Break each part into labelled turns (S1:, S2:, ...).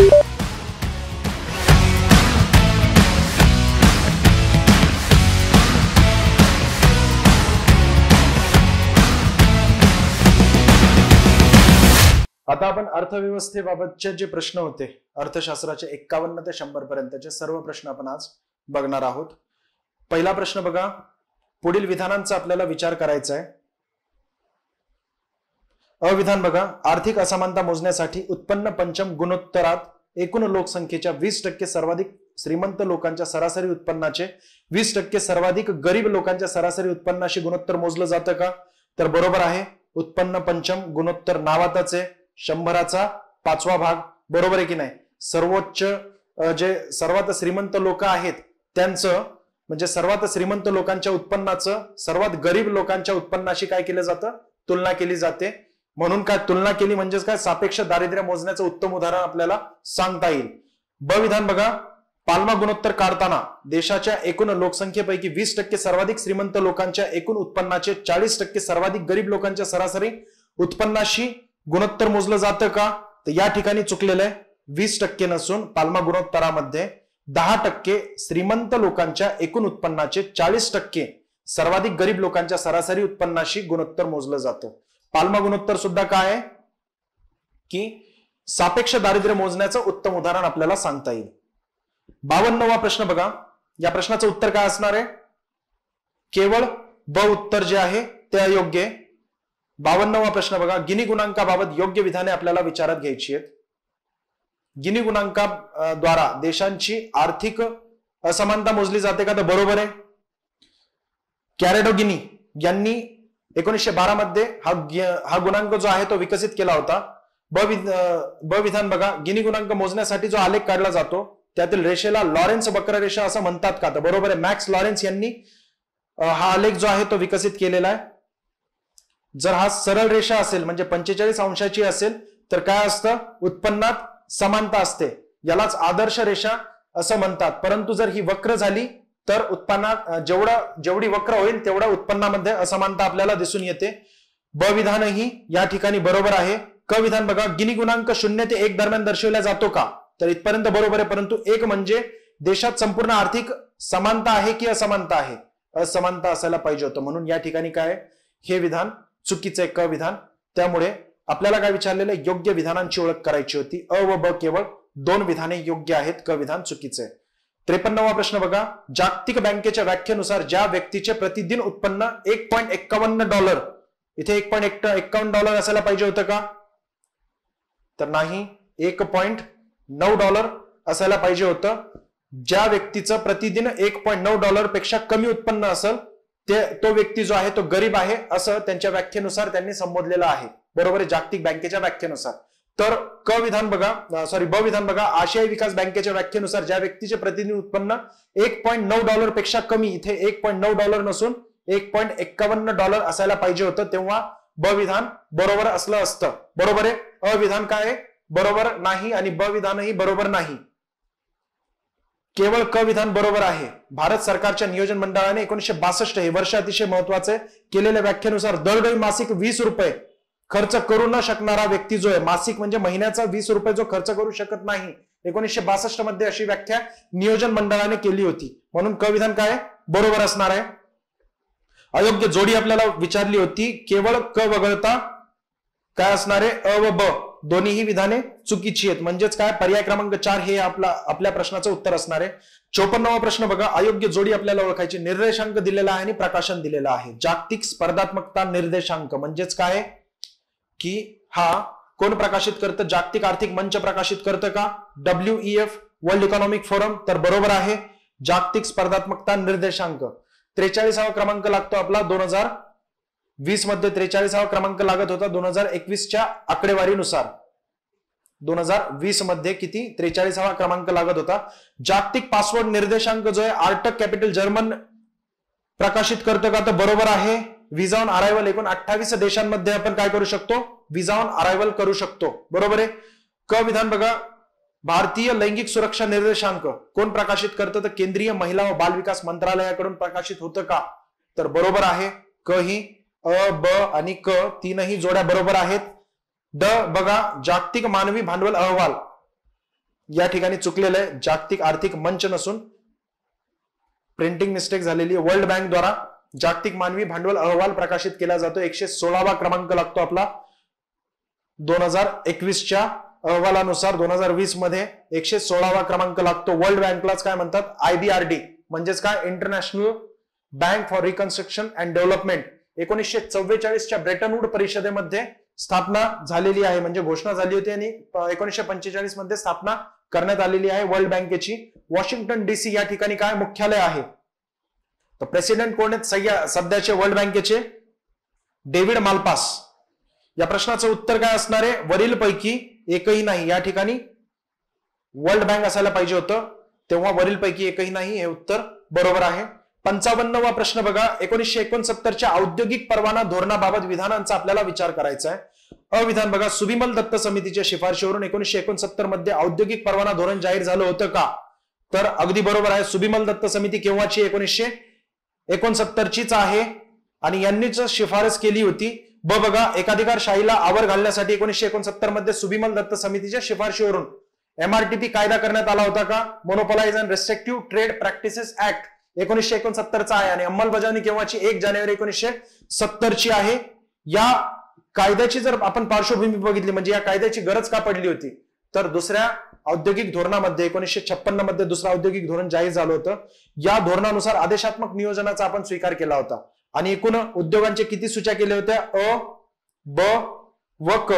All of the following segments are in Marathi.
S1: आता आपण अर्थव्यवस्थेबाबतचे जे प्रश्न होते अर्थशास्त्राचे 51 ते 100 पर्यंतचे सर्व प्रश्न आपण आज बघणार आहोत। पहिला प्रश्न बघा, पुढील विधानांचा आपल्याला विचार करायचा आहे। अविधान बघा, आर्थिक असमानता मोजण्यासाठी उत्पन्न पंचम गुणोत्तरात एकूण लोकसंख्येच्या 20% सर्वाधिक श्रीमंत लोकांच्या सरासरी उत्पन्नाचे 20% सर्वाधिक गरीब लोकांच्या सरासरी उत्पन्नाशी गुणोत्तर मोजलं जातं का? तर बरोबर आहे। उत्पन्न पंचम गुणोत्तर नावातच आहे, 100चा 5वा भाग, बरोबर आहे की नाही? सर्वोच्च जे सर्वात श्रीमंत लोक आहेत त्यांचं म्हणजे सर्वात श्रीमंत लोकांच्या उत्पन्नाचं सर्वात गरीब लोकांच्या उत्पन्नाशी काय केलं जातं? तुलना केली जाते। म्हणून काय तुलना केली म्हणजेच काय? सापेक्ष दारिद्र्य मोजण्याचं उत्तम उदाहरण आपल्याला सांगता येईल। ब विधान बघा, पाल्मा गुणोत्तर काढताना देशाच्या एकूण लोकसंख्येपैकी 20% सर्वाधिक श्रीमंत लोकांच्या एकूण उत्पन्नाचे 40% सर्वाधिक गरीब लोकांच्या सरासरी उत्पन्नाशी गुणोत्तर मोजलं जातं का? तर या ठिकाणी चुकलेलं आहे, 20% नसून पाल्मा गुणोत्तरामध्ये 10% श्रीमंत लोकांच्या एकूण उत्पन्नाचे 40% सर्वाधिक गरीब लोकांच्या सरासरी उत्पन्नाशी गुणोत्तर मोजलं जातं। पाल्मा गुणोत्तर सुद्धा काय आहे की सापेक्ष दारिद्र्य मोजण्याचं उत्तम उदाहरण आपल्याला सांगता येईल। 52वा प्रश्न बघा, या प्रश्नाचं उत्तर काय असणार आहे? केवळ ब उत्तर जे आहे ते अयोग्य आहे। 52वा प्रश्न बघा, गिनी गुणांकाबाबत योग्य विधाने आपल्याला विचारात घ्यायची आहेत। गिनी गुणांकाद्वारा देशांची आर्थिक असमानता मोजली जाते का? तर बरोबर आहे। कॅरेडो गिनी यांनी 1912 मध्ये हा गुणांक जो आहे तो विकसित केला होता। ब विधान बघा, गिनी गुणांक मोजण्यासाठी जो आलेख काढला जातो त्यातील रेषेला लॉरेन्स वक्ररेषा असं म्हणतात का? तर बरोबर आहे, मॅक्स लॉरेन्स यांनी हा आलेख जो आहे तो विकसित केलेला आहे। जर हा सरळ रेषा असेल म्हणजे 45 अंशाची असेल तर काय असतं? उत्पन्नात समानता असते, यालाच आदर्श रेषा असं म्हणतात। परंतु जर ही वक्र झाली तर उत्पन्नात जेवढी वक्र होईल तेवढा उत्पन्नामध्ये असमानता आपल्याला दिसून येते। ब विधानही या ठिकाणी बरोबर आहे। क विधान बघा, गिनी गुणांक 0 ते 1 दरम्यान दर्शवला जातो का? तर इथपर्यंत बरोबर आहे, परंतु 1 म्हणजे देशात संपूर्ण आर्थिक समानता आहे की असमानता आहे? असमानता असायला पाहिजे होतं, म्हणून या ठिकाणी काय हे विधान चुकीचं आहे, क विधान। त्यामुळे आपल्याला काय विचारलेलं? योग्य विधानांची ओळख करायची होती। अ व ब केवळ 2 विधाने योग्य आहेत, क विधान चुकीचं आहे। 53वा प्रश्न बघा, जागतिक बँकेच्या व्याख्येनुसार ज्या व्यक्तीचे प्रतिदिन उत्पन्न $1.51, इथे $1.51 असायला पाहिजे होतं का? तर नाही, $1.9 असायला पाहिजे होतं। ज्या व्यक्तीचं प्रतिदिन $1.9 पेक्षा कमी उत्पन्न असेल तो व्यक्ती जो आहे तो गरीब आहे असं त्यांच्या व्याख्येनुसार त्यांनी संबोधलेलं आहे, बरोबर आहे, जागतिक बँकेच्या व्याख्येनुसार। तर ब विधान बघा, आशियाई विकास बँकेच्या व्याख्येनुसार ज्या व्यक्तीचे प्रतिदिन उत्पन्न $1.9 पेक्षा कमी, इथे $1.9 नसून $1.51 असायला पाहिजे होतं, तेव्हा ब विधान बरोबर असलं असतं, बरोबर आहे। अ विधान काय बरोबर नाही आणि ब विधानही बरोबर नाही, केवळ क विधान बरोबर आहे। भारत सरकारच्या नियोजन मंडळाने 1962 हे वर्ष अतिशय महत्वाचे केलेल्या व्याख्येनुसार दरडोई मासिक 20 रुपये खर्च करू न शकणारा व्यक्ती जो आहे, मासिक म्हणजे महिन्याचा 20 रुपये जो खर्च करू शकत नाही, 1962 मध्ये अशी व्याख्या नियोजन मंडळाने केली होती, म्हणून क विधान काय बरोबर असणार आहे। अयोग्य जोडी आपल्याला विचारली होती, केवळ क वगळता काय असणार आहे? अ व ब दोन्हीही विधाने चुकीची आहेत, म्हणजेच काय पर्याय क्रमांक 4 हे आपल्या प्रश्नाचं उत्तर असणार आहे। 54वा प्रश्न बघा, अयोग्य जोडी आपल्याला ओळखायची। निर्देशांक दिलेला आहे आणि प्रकाशन दिलेलं आहे। जागतिक स्पर्धात्मकता निर्देशांक म्हणजेच काय की हा कोण प्रकाशित करतं? जागतिक आर्थिक मंच प्रकाशित करतं का? WEF वर्ल्ड इकॉनॉमिक फोरम, तर बरोबर आहे। जागतिक स्पर्धात्मकता निर्देशांक 43वा क्रमांक लागतो आपला, 2020 मध्ये 43वा क्रमांक लागत होता, 2021च्या आकडेवारीनुसार 2020 मध्ये किती? 43वा क्रमांक लागत होता। जागतिक पासवर्ड निर्देशांक जो आहे आर्टक कॅपिटल जर्मन प्रकाशित करतं का? तर बरोबर आहे। व्हिसा ऑन अरायव्हल एकूण 28 देशांमध्ये आपण काय करू शकतो? व्हिसा ऑन अरायव्हल करू शकतो, बरोबर आहे। क विधान बघा, भारतीय लैंगिक सुरक्षा निर्देशांक कोण प्रकाशित करतं? तर केंद्रीय महिला व बाल विकास मंत्रालयाकडून प्रकाशित होतं का? तर बरोबर आहे। क ही अ ब आणि क तीनही जोड्या बरोबर आहेत। ड बघा, जागतिक मानवी भांडवल अहवाल या ठिकाणी चुकलेलं आहे, जागतिक आर्थिक मंच नसून प्रिंटिंग मिस्टेक झालेली आहे. वर्ल्ड बँक द्वारा जागतिक मानवी भांडवल अहवाल प्रकाशित केला जातो. 116वा क्रमांक लागतो आपला 2021च्या अहवालानुसार. 2020 मध्ये 116वा क्रमांक लागतो. वर्ल्ड बँकलाच काय म्हणतात, IBRD म्हणजेच काय, international bank for reconstruction and development. 1944च्या ब्रेटन वूड परिषदेमध्ये स्थापना झालेली आहे, म्हणजे घोषणा झाली होती आणि 1945 मध्ये स्थापना करण्यात आलेली आहे वर्ल्ड बँकेची. वॉशिंग्टन DC या ठिकाणी काय मुख्यालय आहे. तर प्रेसिडेंट कोण आहेत सध्याचे वर्ल्ड बँकेचे, डेव्हिड मालपास. या प्रश्नाचं उत्तर काय असणार आहे, वरीलपैकी एकही नाही. या ठिकाणी वर्ल्ड बँक असायला पाहिजे होतं, तेव्हा वरीलपैकी एकही नाही, हे उत्तर बरोबर आहे. 55वा प्रश्न बघा, 1969च्या औद्योगिक परवाना धोरणाबाबत विधानांचा आपल्याला विचार करायचा आहे. अविधान बघा, सुबिमल दत्त समितीच्या शिफारशीवरून 1969 मध्ये औद्योगिक परवाना धोरण जाहीर झालं होतं का. तर अगदी बरोबर आहे. सुबिमल दत्त समिती केव्हाची, 1969चीच आहे आणि यांनीच शिफारस केली होती. बघा, एकाधिकारशाहीला आवर घालण्यासाठी 1969 मध्ये सुबिमल दत्त समितीच्या शिफारशीवरून MRTP कायदा करण्यात आला होता का. Monopolise and restrictive trade practices act 1969चा आहे आणि अंमलबजावणी केव्हाची, 1 जानेवारी 1970ची आहे. या कायद्याची जर आपण पार्श्वभूमी बघितली, म्हणजे या कायद्याची गरज का पडली होती, तर दुसऱ्या औद्योगिक धोरणामध्ये 1956 मध्ये दुसरं औद्योगिक धोरण जाहीर झालं होतं. या धोरणानुसार आदेशात्मक नियोजनाचा आपण स्वीकार केला होता आणि एकूण उद्योगांचे किती सूच्या केल्या होत्या, अ, ब व क.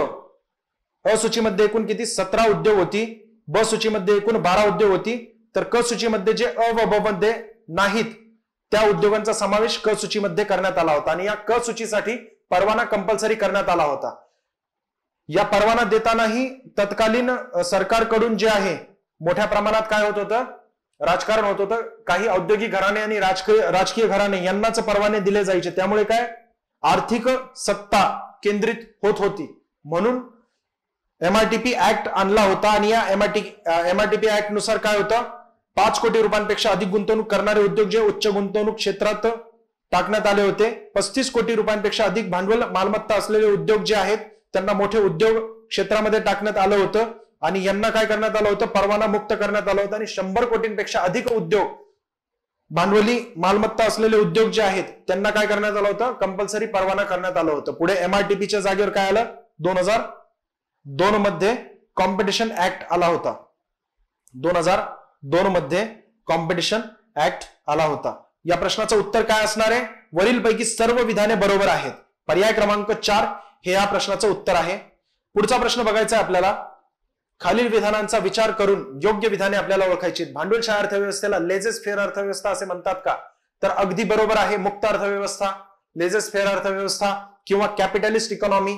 S1: अ सूचीमध्ये एकूण किती, 17 उद्योग होती. ब सूचीमध्ये एकूण 12 उद्योग होती. तर क सूचीमध्ये जे अ व ब मध्ये नाहीत त्या उद्योगांचा समावेश क सूचीमध्ये करण्यात आला होता आणि या क सूचीसाठी परवाना कंपल्सरी करण्यात आला होता. या परवाना देतानाही तत्कालीन सरकारकडून जे आहे मोठ्या प्रमाणात काय होत होतं, राजकारण होत होतं. काही औद्योगिक घराणे आणि राजकीय घराणे यांनाच परवाने दिले जायचे, त्यामुळे काय आर्थिक सत्ता केंद्रित होत होती. म्हणून MRTP ऍक्ट आणला होता आणि या MRTP ऍक्ट नुसार काय होतं, 5 कोटी रुपयांपेक्षा अधिक गुंतवणूक करणारे उद्योग जे उच्च गुंतवणूक क्षेत्रात टाकण्यात आले होते. 35 कोटी रुपयांपेक्षा अधिक भांडवल मालमत्ता असलेले उद्योग जे आहेत त्यांना मोठे उद्योग क्षेत्रामध्ये टाकण्यात आलं होतं आणि यांना काय करण्यात आलं होतं, परवाना मुक्त करण्यात आलं होतं. आणि 100 कोटींपेक्षा अधिक उद्योग, भांडवली मालमत्ता असलेले उद्योग जे आहेत त्यांना काय करण्यात आलं होतं, कंपल्सरी परवाना करण्यात आलं होतं. पुढे MRTPच्या जागेवर काय आलं, 2002 मध्ये कॉम्पिटिशन ऍक्ट आला होता. 2002 मध्ये कॉम्पिटिशन ऍक्ट आला होता. या प्रश्नाचं उत्तर काय असणार आहे, वरीलपैकी सर्व विधाने बरोबर आहेत. पर्याय क्रमांक 4 हे या प्रश्नाचं उत्तर आहे. पुढचा प्रश्न बघायचा आहे आपल्याला. खालील विधानांचा विचार करून योग्य विधाने आपल्याला ओळखायची. भांडवलशाही अर्थव्यवस्थेला लेजेस फेअर अर्थव्यवस्था असे म्हणतात का, तर अगदी बरोबर आहे. मुक्त अर्थव्यवस्था, लेजेस फेअर अर्थव्यवस्था किंवा कॅपिटलिस्ट इकॉनॉमी,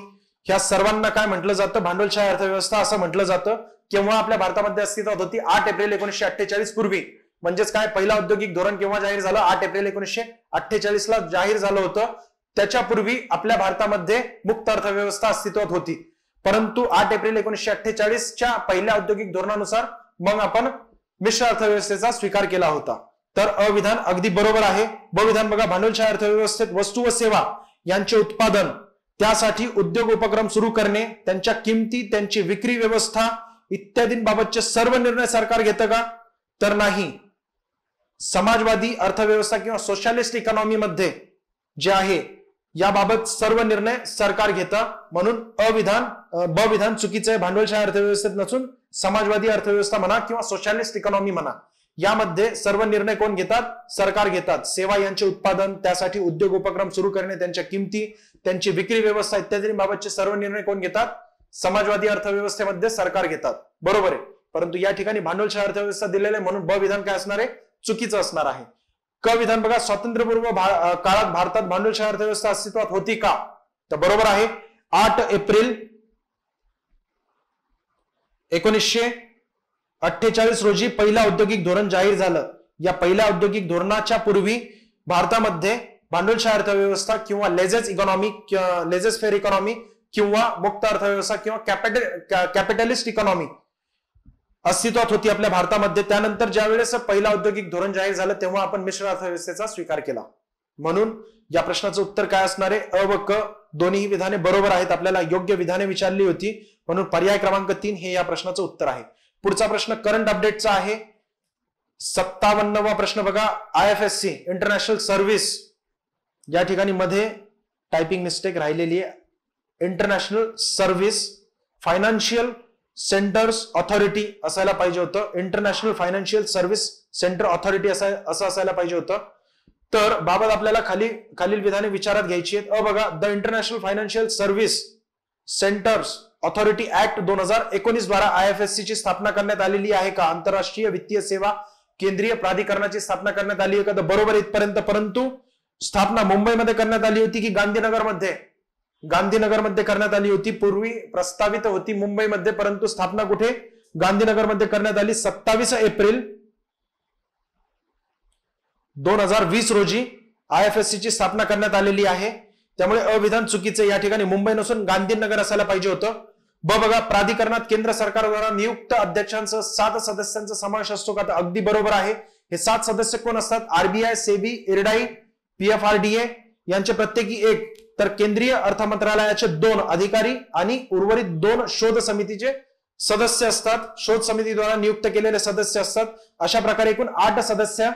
S1: ह्या सर्वांना काय म्हटलं जातं, भांडवलशाही अर्थव्यवस्था असं म्हटलं जातं. केव्हा आपल्या भारतामध्ये अस्तित्वात होती, 8 एप्रिल 1948 पूर्वी. म्हणजेच काय, पहिला औद्योगिक धोरण केव्हा जाहीर झालं, 8 एप्रिल 1948 ला जाहीर झालं होतं. त्याच्यापूर्वी आपल्या भारतामध्ये मुक्त अर्थव्यवस्था अस्तित्वात होती, परंतु 8 एप्रिल 1948च्या पहिल्या औद्योगिक धोरणानुसार मग आपण मिश्र अर्थव्यवस्थेचा स्वीकार केला होता. तर अविधान अगदी बरोबर आहे. ब विधान बघा, भांडवलशाही अर्थव्यवस्थेत वस्तू व सेवा यांचे उत्पादन, त्यासाठी उद्योग उपक्रम सुरू करणे, त्यांच्या किमती, त्यांची विक्री व्यवस्था इत्यादींबाबतचे सर्व निर्णय सरकार घेतं का, तर नाही. समाजवादी अर्थव्यवस्था किंवा सोशलिस्ट इकॉनॉमी मध्ये जे आहे याबाबत सर्व निर्णय सरकार घेतं. म्हणून ब विधान चुकीचं आहे. भांडवलशाही अर्थव्यवस्थेत नसून समाजवादी अर्थव्यवस्था म्हणा किंवा सोशलिस्ट इकॉनॉमी म्हणा, यामध्ये सर्व निर्णय कोण घेतात, सरकार घेतात. सेवा यांचे उत्पादन, त्यासाठी उद्योग उपक्रम सुरू करणे, त्यांच्या किमती, त्यांची विक्री व्यवस्था इत्यादींबाबतचे सर्व निर्णय कोण घेतात, समाजवादी अर्थव्यवस्थेमध्ये सरकार घेतात. बरोबर आहे. परंतु या ठिकाणी भांडवलशाही अर्थव्यवस्था दिलेले आहे, म्हणून ब विधान काय असणार आहे, चुकीचं असणार आहे. क विधान बघा, स्वातंत्र्यपूर्व काळात भारतात भांडवलशाही अर्थव्यवस्था अस्तित्वात होती का, तर बरोबर आहे. 8 एप्रिल 1948 रोजी पहिला औद्योगिक धोरण जाहीर झालं. या पहिल्या औद्योगिक धोरणाच्या पूर्वी भारतामध्ये भांडवलशाही अर्थव्यवस्था किंवा लेजेस फेअर इकॉनॉमी किंवा मुक्त अर्थव्यवस्था किंवा कॅपिटलिस्ट इकॉनॉमी अस्तित्वात होती आपल्या भारतामध्ये. त्यानंतर ज्या वेळेस पहिला औद्योगिक धोरण जाहीर झालं तेव्हा आपण मिश्र अर्थव्यवस्थेचा स्वीकार केला. म्हणून या प्रश्नाचं उत्तर काय असणार आहे, अ व क दोन्ही विधाने बरोबर आहेत. आपल्याला योग्य विधाने विचारली होती, म्हणून पर्याय क्रमांक 3 हे या प्रश्नाचं उत्तर आहे. पुढचा प्रश्न करंट अपडेटचा आहे. 57वा प्रश्न बघा. IFSC इंटरनॅशनल सर्व्हिस या ठिकाणी मध्ये टायपिंग मिस्टेक राहिलेली आहे. International service financial centres authority असायला पाहिजे होतं. International financial service centre authority असं असायला पाहिजे होतं. तर बाबत आपल्याला खालील विधाने विचारात घ्यायची आहेत. बघा, the international financial service centres authority act 2019 द्वारा IFSC ची स्थापना करण्यात आलेली आहे का? आंतरराष्ट्रीय वित्तीय सेवा केंद्रीय प्राधिकरणाची स्थापना करण्यात आली आहे का? तर बरोबर इथपर्यंत. परंतु स्थापना मुंबईमध्ये करण्यात आली होती की गांधीनगरमध्ये? गांधीनगरमध्ये करण्यात आली होती. पूर्वी प्रस्तावित होती मुंबईमध्ये, परंतु स्थापना कुठे? गांधीनगरमध्ये करण्यात आली. 27 एप्रिल 2020 रोजी IFSC ची स्थापना करण्यात आलेली आहे. त्यामुळे अविधान चुकीचे. या ठिकाणी मुंबई नसून गांधीनगर असायला पाहिजे होतं. बघा, प्राधिकरणात केंद्र सरकारद्वारा नियुक्त अध्यक्षांसह 7 सदस्यांचा समावेश असतो का? तर अगदी बरोबर आहे. हे 7 सदस्य कोण असतात? RBI, सेबी, इरडाई, PFRDA यांचे प्रत्येकी 1, तर केंद्रीय अर्थ मंत्रालयाचे 2 अधिकारी आणि उर्वरित 2 शोध समितीचे सदस्य असतात. शोध समितीद्वारा नियुक्त केलेले सदस्य असतात. अशा प्रकारे एकूण 8 सदस्य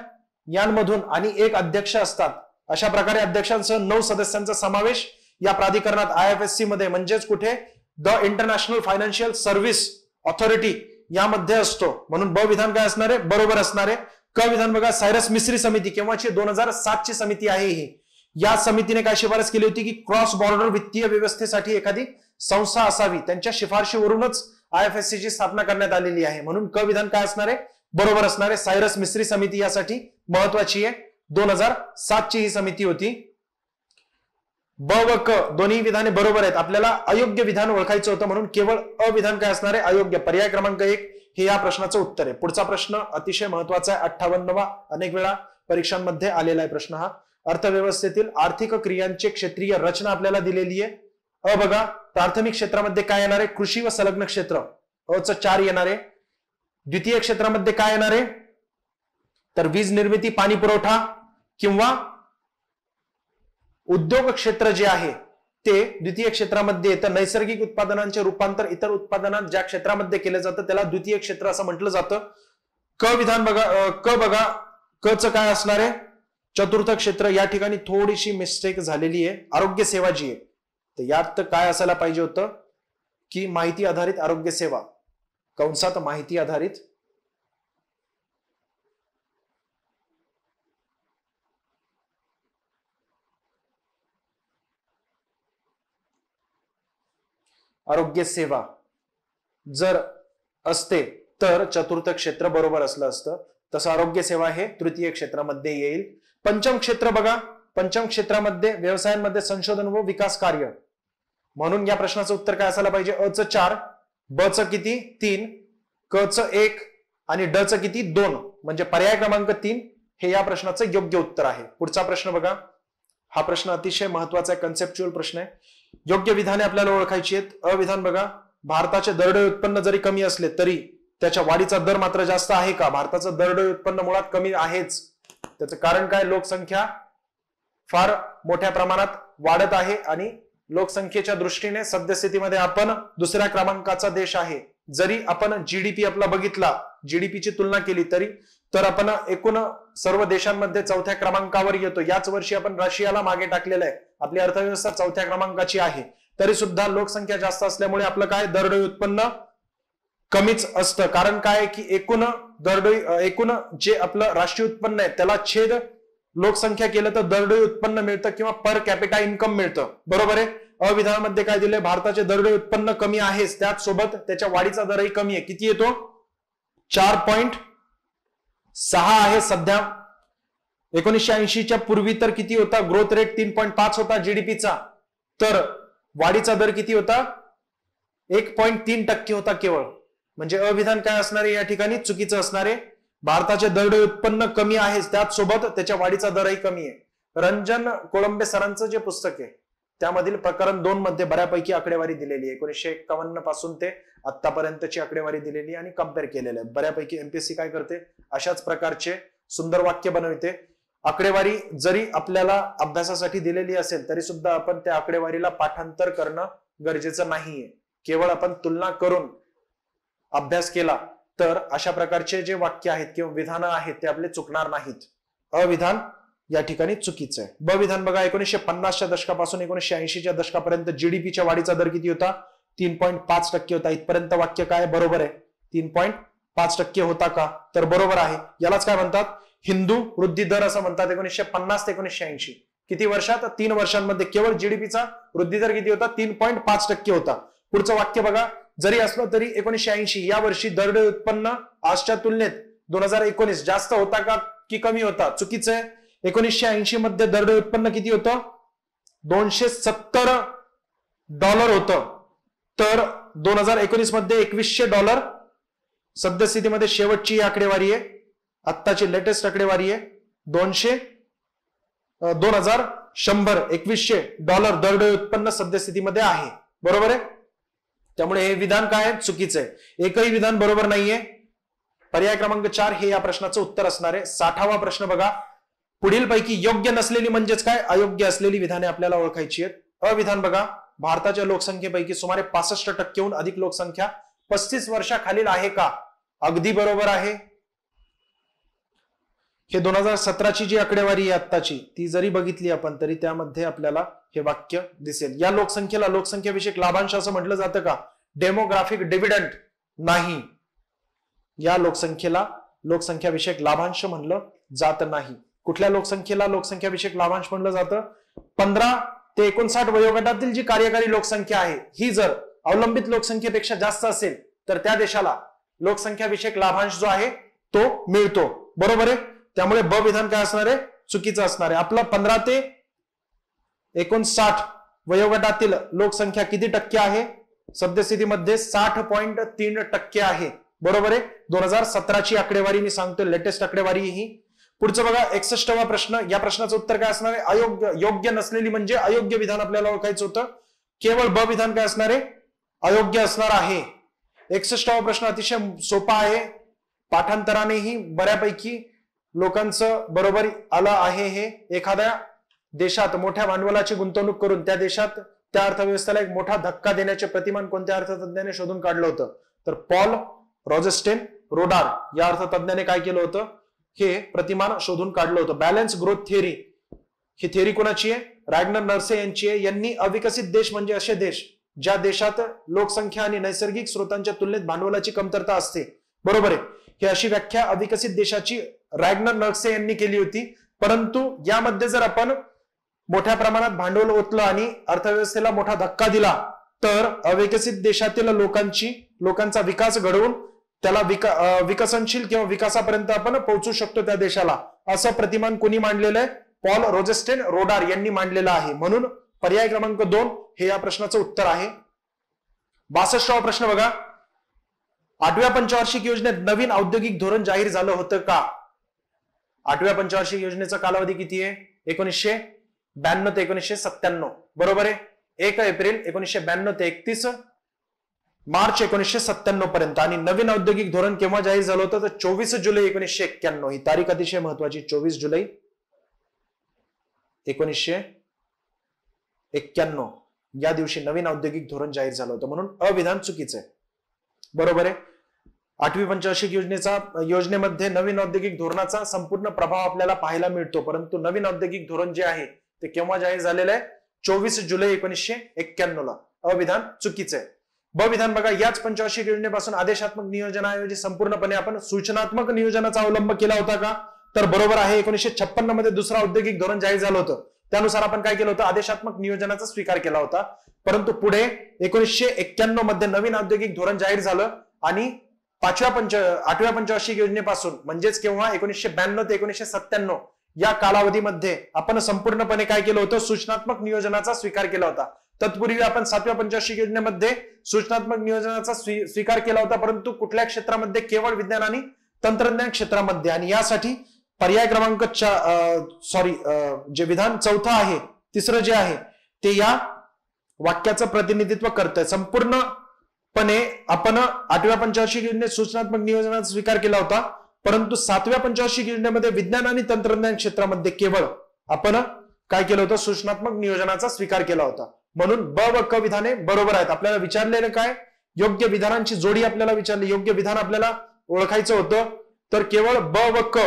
S1: यांमधून आणि 1 अध्यक्ष असतात. अशा प्रकारे अध्यक्षांसह 9 सदस्यांचा समावेश या प्राधिकरणात IFSC मध्ये म्हणजेच कुठे? The international financial service authority यामध्ये असतो. म्हणून ब विधान काय असणार आहे? बरोबर असणार आहे. क विधान बघा, सायरस मिस्री समिती केव्हाची? 2007 ची समिती आहे ही. या समितीने काय शिफारस केली होती की क्रॉस बॉर्डर वित्तीय व्यवस्थेसाठी एखादी संस्था असावी. त्यांच्या शिफारशीवरूनच IFSC ची स्थापना करण्यात आलेली आहे. म्हणून क विधान काय असणार आहे? बरोबर असणार आहे. सायरस मिस्री समिती यासाठी महत्वाची आहे. 2007 ची ही समिती होती. ब व क दोन्ही विधाने बरोबर आहेत. आपल्याला अयोग्य विधान ओळखायचं होतं, म्हणून केवळ अविधान काय असणार आहे? अयोग्य. पर्याय क्रमांक 1 हे या प्रश्नाचं उत्तर आहे. पुढचा प्रश्न अतिशय महत्वाचा आहे. 58वा अनेक वेळा परीक्षांमध्ये आलेला आहे प्रश्न हा. अर्थव्यवस्थेतील आर्थिक क्रियांची क्षेत्रीय रचना आपल्याला दिलेली आहे. बघा, प्राथमिक क्षेत्रामध्ये काय येणार आहे? कृषी व संलग्न क्षेत्र. च 4 येणार आहे. द्वितीय क्षेत्रामध्ये काय येणार आहे? तर वीज निर्मिती, पाणी पुरवठा किंवा उद्योग क्षेत्र जे आहे ते द्वितीय क्षेत्रामध्ये येतं. नैसर्गिक उत्पादनांचे रूपांतर इतर उत्पादनात ज्या क्षेत्रामध्ये केलं जातं त्याला द्वितीय क्षेत्र असं म्हटलं जातं. क विधान बघा, क च काय असणार आहे? चतुर्थ क्षेत्र. या ठिकाणी थोडीशी मिस्टेक झालेली आहे. आरोग्य सेवा जी आहे तर यात काय असायला पाहिजे होतं की माहिती आधारित आरोग्य सेवा, कंसात माहिती आधारित आरोग्य सेवा जर असते तर चतुर्थ क्षेत्र बरोबर असलं असतं. तसं आरोग्य सेवा हे तृतीय क्षेत्रामध्ये येईल. पंचम क्षेत्र बघा, पंचम क्षेत्रामध्ये व्यवसायांमध्ये संशोधन व विकास कार्य. म्हणून या प्रश्नाचं उत्तर काय असायला पाहिजे? अ च 4, ब च किती? 3, क च 1 आणि ड च किती? 2. म्हणजे पर्याय क्रमांक 3 हे या प्रश्नाचं योग्य उत्तर आहे. पुढचा प्रश्न बघा, हा प्रश्न अतिशय महत्वाचा आहे, कन्सेप्च्युअल प्रश्न आहे. योग्य विधाने आपल्याला ओळखायची आहेत. अविधान बघा, भारताचे दरडोई उत्पन्न जरी कमी असले तरी त्याच्या वाढीचा दर मात्र जास्त आहे का? भारताचं दरडोई उत्पन्न मुळात कमी आहेच. त्याचं कारण काय? लोकसंख्या फार मोठ्या प्रमाणात वाढत आहे आणि लोकसंख्येच्या दृष्टीने सद्यस्थितीमध्ये आपण दुसऱ्या क्रमांकाचा देश आहे. जरी आपण GDP आपला बघितला, GDPची तुलना केली तरी तर आपण एकूण सर्व देशांमध्ये 4थ्या क्रमांकावर येतो. याच वर्षी आपण रशियाला मागे टाकलेलं आहे. आपली अर्थव्यवस्था 4थ्या क्रमांकाची आहे. तरी सुद्धा लोकसंख्या जास्त असल्यामुळे आपलं काय? दरडोई उत्पन्न कमीच असतं. कारण काय की एकूण जे आपलं राष्ट्रीय उत्पन्न आहे त्याला छेद लोकसंख्या केलं तर दरडोई उत्पन्न मिळतं किंवा पर कॅपिटा इन्कम मिळतं. बरोबर आहे. अविधानामध्ये काय दिलंय? भारताचे दरडोई उत्पन्न कमी आहेच, त्याच सोबत त्याच्या वाढीचा दरही कमी आहे. किती येतो? 4.6 आहे सध्या. 1980च्या पूर्वी तर किती होता? ग्रोथ रेट 3.5 होता जीडीपीचा. तर वाढीचा दर किती होता? 1.3% होता केवळ. म्हणजे अविधान काय असणार आहे? या ठिकाणी चुकीचं असणार आहे. भारताचे दरडोई उत्पन्न कमी आहे, त्याच सोबत त्याच्या वाढीचा दरही कमी आहे. रंजन कोळंबे सरांचं जे पुस्तक आहे त्यामधील प्रकरण 2 मध्ये बऱ्यापैकी आकडेवारी दिलेली आहे. 1951 पासून ते आतापर्यंतची आकडेवारी दिलेली आणि कम्पेअर केलेलं आहे. बऱ्यापैकी एमपीएससी काय करते? अशाच प्रकारचे सुंदर वाक्य बनवते. आकडेवारी जरी आपल्याला अभ्यासासाठी दिलेली असेल तरी सुद्धा आपण त्या आकडेवारीला पाठांतर करणं गरजेचं नाहीये. केवळ आपण तुलना करून अभ्यास केला तर अशा प्रकारचे जे वाक्य आहेत किंवा विधानं आहेत ते आपले चुकणार नाहीत. अविधान या ठिकाणी चुकीचं आहे. ब विधान बघा, 1950च्या दशकापासून 1980च्या दशकापर्यंत जीडीपीच्या वाढीचा दर किती होता? 3.5% होता. इथपर्यंत वाक्य काय बरोबर आहे? 3.5% होता का? तर बरोबर आहे. यालाच काय म्हणतात? हिंदू वृद्धी दर असं म्हणतात. 1950 ते 1980 किती वर्षात? 3 वर्षांमध्ये केवळ जीडीपीचा वृद्धी दर किती होता? 3.5% होता. पुढचं वाक्य बघा, जरी असलं तरी 1980 या वर्षी दरडोई उत्पन्न आजच्या तुलनेत 2019 जास्त होता का की कमी होता? चुकीचं आहे. 1980 मध्ये दरडोई उत्पन्न किती होतं? $270 होतं. तर 2019 मध्ये $2100 सद्यस्थितीमध्ये शेवटची आकडेवारी आहे, आत्ताची लेटेस्ट आकडेवारी आहे. $2100 दरडोई उत्पन्न सद्यस्थितीमध्ये आहे. बरोबर आहे. त्यामुळे हे विधान काय आहे? चुकीचं आहे. एकही विधान बरोबर नाहीये. पर्याय क्रमांक 4 हे या प्रश्नाचं उत्तर असणार आहे. 60वा प्रश्न बघा, पुढीलपैकी योग्य नसलेली म्हणजेच काय? अयोग्य असलेली विधाने आपल्याला ओळखायची आहेत. अविधान बघा, भारताच्या लोकसंख्येपैकी सुमारे 65%हून अधिक लोकसंख्या 35 वर्षाखालील आहे का? अगदी बरोबर आहे. हे 2017ची जी आकडेवारी आहे आत्ताची, ती जरी बघितली आपण तरी त्यामध्ये आपल्याला हे वाक्य दिसेल. या लोकसंख्येला लोकसंख्याविषयक लाभांश असं म्हटलं जातं का? डेमोग्राफिक डिव्हिडंड नाही. या लोकसंख्येला लोकसंख्याविषयक लाभांश म्हणलं जात नाही. कुठल्या लोकसंख्येला लोकसंख्याविषयक लाभांश म्हणलं जातं? 15 ते 59 वयोगटातील जी कार्यकारी लोकसंख्या आहे ही जर अवलंबित लोकसंख्येपेक्षा जास्त असेल तर त्या देशाला लोकसंख्याविषयक लाभांश जो आहे तो मिळतो. बरोबर आहे. त्यामुळे ब विधान काय असणार आहे? चुकीचं असणार आहे. आपलं 15 ते 59 वयोगटातील लोकसंख्या किती टक्के आहे? सद्यस्थितीमध्ये 60.3% आहे. बरोबर आहे. 2017ची आकडेवारी मी सांगतो, लेटेस्ट आकडेवारी ही. पुढचं बघा, 61वा प्रश्न. या प्रश्नाचं उत्तर काय असणार आहे? अयोग्य. योग्य नसलेली म्हणजे अयोग्य विधान आपल्याला ओळखायचं होतं. केवळ ब विधान काय असणार आहे? अयोग्य असणार आहे. 61वा प्रश्न अतिशय सोपा आहे, पाठांतरानेही बऱ्यापैकी लोकांचं बरोबर आलं आहे. हे एखाद्या देशात मोठ्या भांडवलाची गुंतवणूक करून त्या देशात त्या अर्थव्यवस्थेला एक मोठा धक्का देण्याचे प्रतिमान कोणत्या अर्थतज्ञाने शोधून काढलं होतं? तर पॉल रॉजेस्टेन रोडार या अर्थतज्ञाने काय केलं होतं? हे प्रतिमान शोधून काढलं होतं. बॅलन्स ग्रोथ थिअरी ही थिअरी कोणाची आहे? रॅग्नर नर्से यांची आहे. यांनी अविकसित देश म्हणजे असे देश ज्या देशात लोकसंख्या आणि नैसर्गिक स्रोतांच्या तुलनेत भांडवलाची कमतरता असते. बरोबर आहे. ही अशी व्याख्या अविकसित देशाची रॅग्नर नर्से यांनी केली होती. परंतु यामध्ये जर आपण मोठ्या प्रमाणात भांडवल ओतलं आणि अर्थव्यवस्थेला मोठा धक्का दिला तर अविकसित देशातील लोकांचा विकास घडवून त्याला विकसनशील किंवा विकासापर्यंत आपण पोहोचू शकतो त्या देशाला, असं प्रतिमान कोणी मांडलेलं आहे? पॉल रोजेस्टेन रोडार यांनी मांडलेलं आहे. म्हणून पर्याय क्रमांक 2 हे या प्रश्नाचं उत्तर आहे. 62वा प्रश्न बघा, 8व्या पंचवार्षिक योजनेत नवीन औद्योगिक धोरण जाहीर झालं होतं का? 8व्या पंचवार्षिक योजनेचा कालावधी किती आहे? 1992 ते 1997. बरोबर आहे. 1 एप्रिल 1992 ते 31 मार्च 1997 पर्यंत. आणि नवीन औद्योगिक धोरण केव्हा जाहीर झालं होतं? तर 24 जुलै 1991. ही तारीख अतिशय महत्वाची. 24 जुलै 1991 या दिवशी नवीन औद्योगिक धोरण जाहीर झालं होतं. म्हणून अविधान चुकीचं आहे. बरोबर आहे. 8वी पंचवार्षिक योजनेमध्ये नवीन औद्योगिक धोरणाचा संपूर्ण प्रभाव आपल्याला पाहायला मिळतो. परंतु नवीन औद्योगिक धोरण जे आहे ते केव्हा जाहीर झालेलं आहे? 24 जुलै 1991 ला. अविधान चुकीचं आहे. ब विधान बघा, याच पंचवार्षिक योजनेपासून आदेशात्मक नियोजनाऐवजी संपूर्णपणे आपण सूचनात्मक नियोजनाचा अवलंब केला होता का? तर बरोबर आहे. 1956 मध्ये दुसरा औद्योगिक धोरण जाहीर झालं होतं. त्यानुसार आपण काय केलं होतं? आदेशात्मक नियोजनाचा स्वीकार केला होता. परंतु पुढे 1991 मध्ये नवीन औद्योगिक धोरण जाहीर झालं आणि 8व्या पंचवार्षिक योजनेपासून म्हणजेच केव्हा 1992 ते 1997 या कालावधीमध्ये आपण संपूर्णपणे काय केलं होतं? सूचनात्मक नियोजनाचा स्वीकार केला होता. तत्पूर्वी आपण 7व्या पंचवार्षिक योजनेमध्ये सूचनात्मक नियोजनाचा स्वीकार केला होता, परंतु कुठल्या क्षेत्रामध्ये? केवळ विज्ञान आणि तंत्रज्ञान क्षेत्रामध्ये. आणि यासाठी पर्याय क्रमांक जे विधान चौथं आहे, तिसरं जे आहे ते या वाक्याचं प्रतिनिधित्व करतंय. संपूर्णपणे आपण 8व्या पंचवार्षिक योजनेत सूचनात्मक नियोजनाचा स्वीकार केला होता, परंतु 7व्या पंचवार्षिक योजनेमध्ये विज्ञान आणि तंत्रज्ञान क्षेत्रामध्ये केवळ आपण काय केलं होतं? सूचनात्मक नियोजनाचा स्वीकार केला होता. म्हणून ब व क विधाने बरोबर आहेत. आपल्याला विचारलेलं काय? योग्य विधानांची जोडी आपल्याला विचारली. योग्य विधान आपल्याला ओळखायचं होतं, तर केवळ ब व क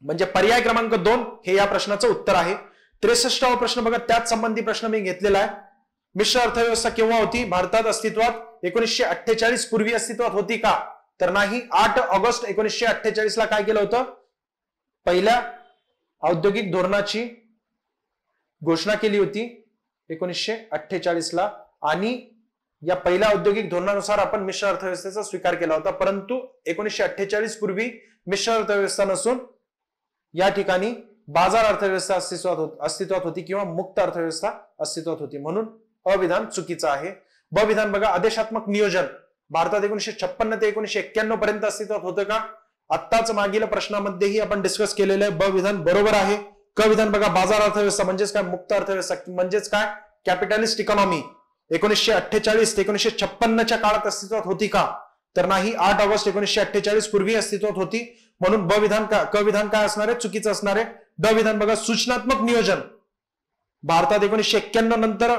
S1: म्हणजे पर्याय क्रमांक 2 हे या प्रश्नाचं उत्तर आहे. 63वा प्रश्न बघा, त्याच संबंधी प्रश्न मी घेतलेला आहे. मिश्र अर्थव्यवस्था केव्हा होती भारतात अस्तित्वात? 1948 पूर्वी अस्तित्वात होती का? तर नाही. 8 ऑगस्ट 1948 ला काय केलं होतं? पहिल्या औद्योगिक धोरणाची घोषणा केली होती 1948 ला, आणि या पहिल्या औद्योगिक धोरणानुसार आपण मिश्र अर्थव्यवस्थेचा स्वीकार केला होता. परंतु 1948 पूर्वी मिश्र अर्थव्यवस्था नसून या ठिकाणी बाजार अर्थव्यवस्था अस्तित्वात होती किंवा मुक्त अर्थव्यवस्था अस्तित्वात होती, म्हणून अविधान चुकीचं आहे. ब विधान बघा, आदेशात्मक नियोजन भारतात 1956 ते 1991 पर्यंत अस्तित्वात होतं का? आत्ताच मागील प्रश्नामध्येही आपण डिस्कस केलेलं आहे. ब विधान बरोबर आहे. क विधान बघा, बाजार अर्थव्यवस्था म्हणजेच काय? मुक्त अर्थव्यवस्था म्हणजेच काय? कॅपिटलिस्ट इकॉनॉमी 1948 ते 1956च्या काळात अस्तित्वात होती का? तर नाही. 8 ऑगस्ट 1948 पूर्वी अस्तित्वात होती, म्हणून ब विधान क विधान काय असणार आहे? चुकीचं असणार आहे. ड विधान बघा, सूचनात्मक नियोजन भारतात 1991 नंतर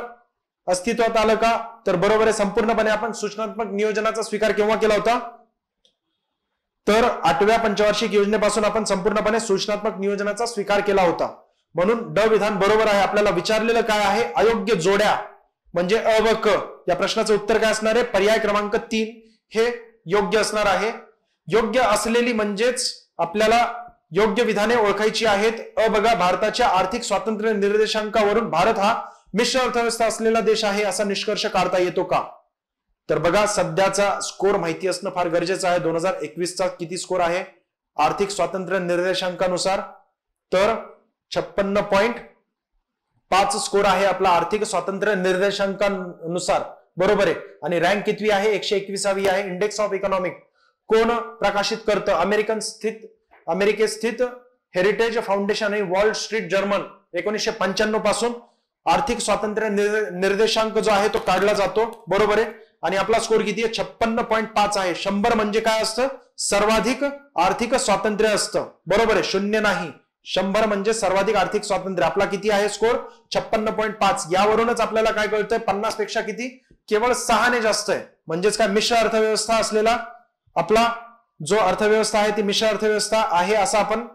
S1: अस्तित्वात आलं का? तर बरोबर आहे. संपूर्णपणे आपण सूचनात्मक नियोजनाचा स्वीकार केव्हा केला होता? तर 8व्या पंचवार्षिक योजनेपासून आपण संपूर्णपणे सूचनात्मक नियोजनाचा स्वीकार केला होता, म्हणून ड विधान बरोबर आहे. आपल्याला विचारलेलं काय आहे? अयोग्य जोड्या म्हणजे अ व क. या प्रश्नाचं उत्तर काय असणार आहे? पर्याय क्रमांक 3 हे योग्य असणार आहे. योग्य असलेली म्हणजेच आपल्याला योग्य विधाने ओळखायची आहेत. अ बघा, भारताच्या आर्थिक स्वातंत्र्य निर्देशांकावरून भारत हा मिश्र अर्थव्यवस्था असलेला देश आहे असा निष्कर्ष काढता येतो का? तर बघा, सध्याचा स्कोर माहिती असणं फार गरजेचं आहे. 2021चा किती स्कोर आहे आर्थिक स्वातंत्र्य निर्देशांकानुसार? तर 56.5 स्कोर आहे आपला आर्थिक स्वातंत्र्य निर्देशांकानुसार, बरोबर आहे. आणि रँक कितवी आहे? 121वी आहे. इंडेक्स ऑफ इकॉनॉमिक कोण प्रकाशित करतं? अमेरिकेत स्थित हेरिटेज फाउंडेशन आणि वॉल स्ट्रीट जर्मन 1995 पासून आर्थिक स्वातंत्र्य निर्देशांक जो आहे तो काढला जातो, बरोबर आहे. आणि आपला स्कोर किती आहे? 56.5 आहे. 100 म्हणजे काय असतं? सर्वाधिक आर्थिक स्वातंत्र्य असतं, बरोबर आहे. 0 नाही. 100 म्हणजे सर्वाधिक आर्थिक स्वातंत्र्य. आपला किती आहे स्कोर? 56.5. यावरूनच आपल्याला काय कळतंय? 50 पेक्षा किती? केवळ 6 ने जास्त आहे. म्हणजेच काय? मिश्र अर्थव्यवस्था असलेला आपला जो अर्थव्यवस्था आहे ती मिश्र अर्थव्यवस्था आहे असा आपण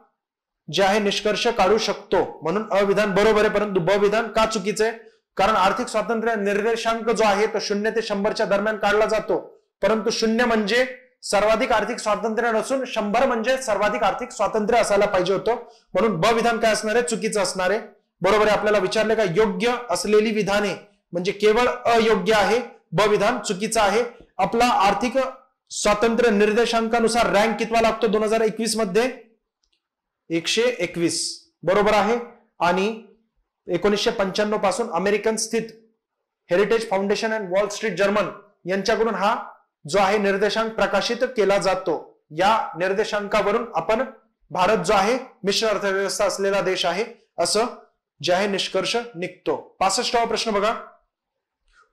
S1: जे आहे निष्कर्ष काढू शकतो. म्हणून अविधान बरोबर आहे. परंतु ब विधान का चुकीचं आहे? कारण आर्थिक स्वातंत्र्य निर्देशांक जो आहे तो 0 ते 100च्या दरम्यान काढला जातो, परंतु 0 म्हणजे सर्वाधिक आर्थिक स्वातंत्र्य नसून 100 म्हणजे सर्वाधिक आर्थिक स्वातंत्र्य असायला पाहिजे होतं, म्हणून ब विधान काय असणार आहे? चुकीचं असणार आहे, बरोबर आहे. आपल्याला विचारले का योग्य असलेली विधाने म्हणजे केवळ अयोग्य आहे. ब विधान चुकीचं आहे. आपला आर्थिक स्वातंत्र्य निर्देशांकानुसार रँक कितवा लागतो 2021 मध्ये? 121, बरोबर आहे. आणि 1995 पासून अमेरिकन स्थित heritage foundation and wall street German यांच्याकडून हा जो आहे निर्देशांक प्रकाशित केला जातो. या निर्देशांकावरून आपण भारत जो आहे मिश्र अर्थव्यवस्था असलेला देश आहे असं जे आहे निष्कर्ष निघतो. 65वा प्रश्न बघा,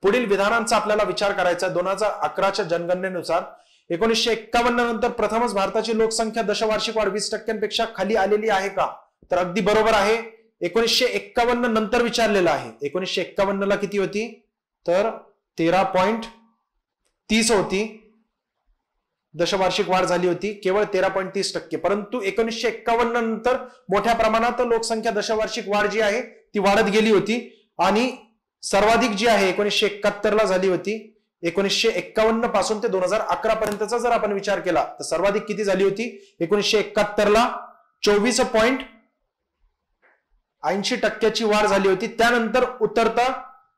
S1: पुढील विधानांचा आपल्याला विचार करायचा. 2011च्या जनगणनेनुसार 1951 नंतर प्रथमच भारताची लोकसंख्या दशवार्षिक वाढ 20% खाली आलेली आहे का? तर अगदी बरोबर आहे. 1951 नंतर विचारलेलं आहे. 1951 ला किती होती? तर 13.30 होती. दशवार्षिक वाढ झाली होती केवळ 13.30%. परंतु 1951 नंतर मोठ्या प्रमाणात लोकसंख्या दशवार्षिक वाढ जी आहे ती वाढत गेली होती आणि सर्वाधिक जी आहे 1971 ला झाली होती. 1951 पासून ते 2011 पर्यंतचा जर आपण विचार केला तर सर्वाधिक किती झाली होती? 1971 ला 24.80% वाढ झाली होती. त्यानंतर उतरता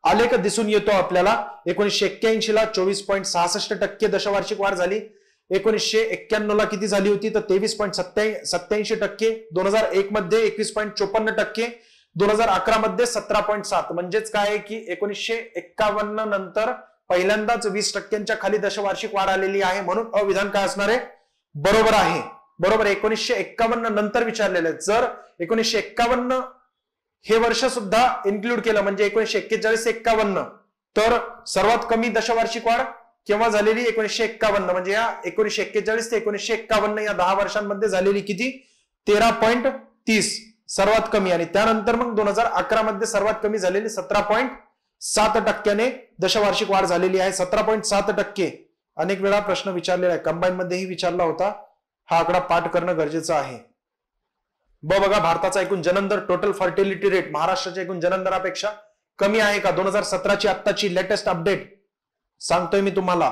S1: आलेख दिसून येतो आपल्याला. 1981 ला 24.66% दशवार्षिक वाढ झाली. 1991 ला किती झाली होती? तर 23.87%. 2001 मध्ये 21.54%. 2011 मध्ये 17.7. म्हणजेच काय आहे की 1951 नंतर पहिल्यांदाच 20% खाली दशवार्षिक वाढ आलेली आहे, म्हणून अविधान काय असणार आहे? बरोबर आहे. बरोबर. 1951 नंतर विचारलेलं आहे. जर 1951 हे वर्ष सुद्धा इन्क्लूड केलं म्हणजे 1941 ते 51 तर सर्वात कमी दशवार्षिक वाढ केव्हा झालेली? 1951. म्हणजे या 1941 ते 1951 या 10 वर्षांमध्ये झालेली किती? 13.30 सर्वात कमी. आणि त्यानंतर मग 2011 मध्ये सर्वात कमी झालेली 17.7% दशवार्षिक वाढ झालेली आहे. 17.7% अनेक वेळा प्रश्न विचारलेला आहे, कंबाईन मध्येही विचारला होता. हा आकडा पाठ करणं गरजेचं आहे. ब बघा, भारताचा एकूण जनन दर टोटल फर्टिलिटी रेट महाराष्ट्राच्या एकूण जनन दरापेक्षा कमी आहे का? 2017ची आत्ताची लेटेस्ट अपडेट सांगतोय मी तुम्हाला.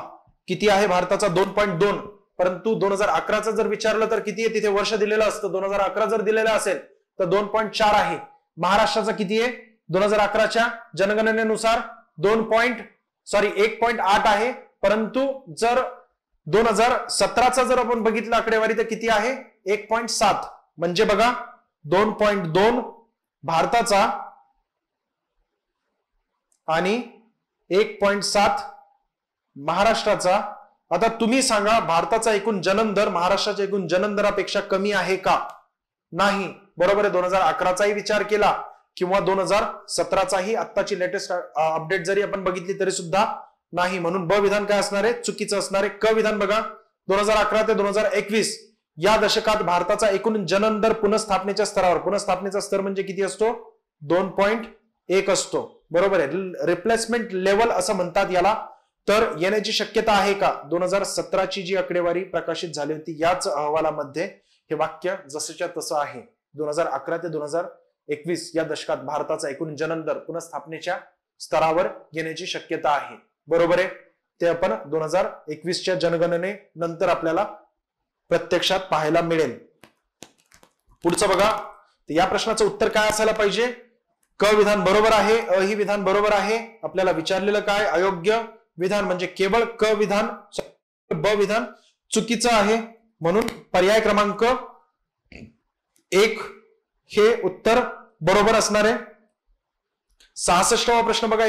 S1: किती आहे भारताचा? 2.2. परंतु 2011चं जर विचारलं तर किती आहे? तिथे वर्ष दिलेलं असतं. 2011 जर दिलेलं असेल तर 2.4 आहे. महाराष्ट्राचा किती आहे? 2011च्या जनगणनेनुसार 1.8 आहे. परंतु जर 2017चा जर आपण बघितलं आकडेवारी तर किती आहे? 1.7. म्हणजे बघा, 2.2 भारताचा आणि 1.7 महाराष्ट्राचा. आता तुम्ही सांगा, भारताचा एकूण जनन दर महाराष्ट्राच्या एकूण जनन दरापेक्षा कमी आहे का? नाही. बरोबर आहे. 2011चाही विचार केला किंवा 2017चाही आत्ताची लेटेस्ट अपडेट जरी आपण बघितली तरी सुद्धा नाही. म्हणून ब विधान काय असणार आहे? चुकीचं असणार आहे. क विधान बघा, 2011 ते 2021 या दशकात भारताचा एकूण जनन दर पुनर्स्थापनेच्या स्तरावर, पुनर्स्थापनेचा स्तर म्हणजे किती असतो? 2.1 असतो. बरोबर आहे. रिप्लेसमेंट लेवल असं म्हणतात याला. तर येण्याची शक्यता आहे का? 2017ची जी आकडेवारी प्रकाशित झाली होती याच अहवालामध्ये हे वाक्य जसंच्या तसं आहे. 2011 ते 2021 या दशकात भारताचा एकूण जनन दर पुनर्स्थापनेच्या स्तरावर येण्याची शक्यता आहे. बरोबर आहे. ते आपण 2021च्या जनगणने नंतर आपल्याला प्रत्यक्षात पाहायला मिळेल. पुढचं बघा, या प्रश्नाचं उत्तर काय असायला पाहिजे? क विधान बरोबर आहे, अ ही विधान बरोबर आहे. आपल्याला विचारलेलं काय? अयोग्य विधान म्हणजे केवळ क विधान, ब विधान चुकीचं आहे. म्हणून पर्याय क्रमांक 1 हे उत्तर बरोबर असणार आहे. 66वा प्रश्न बघा,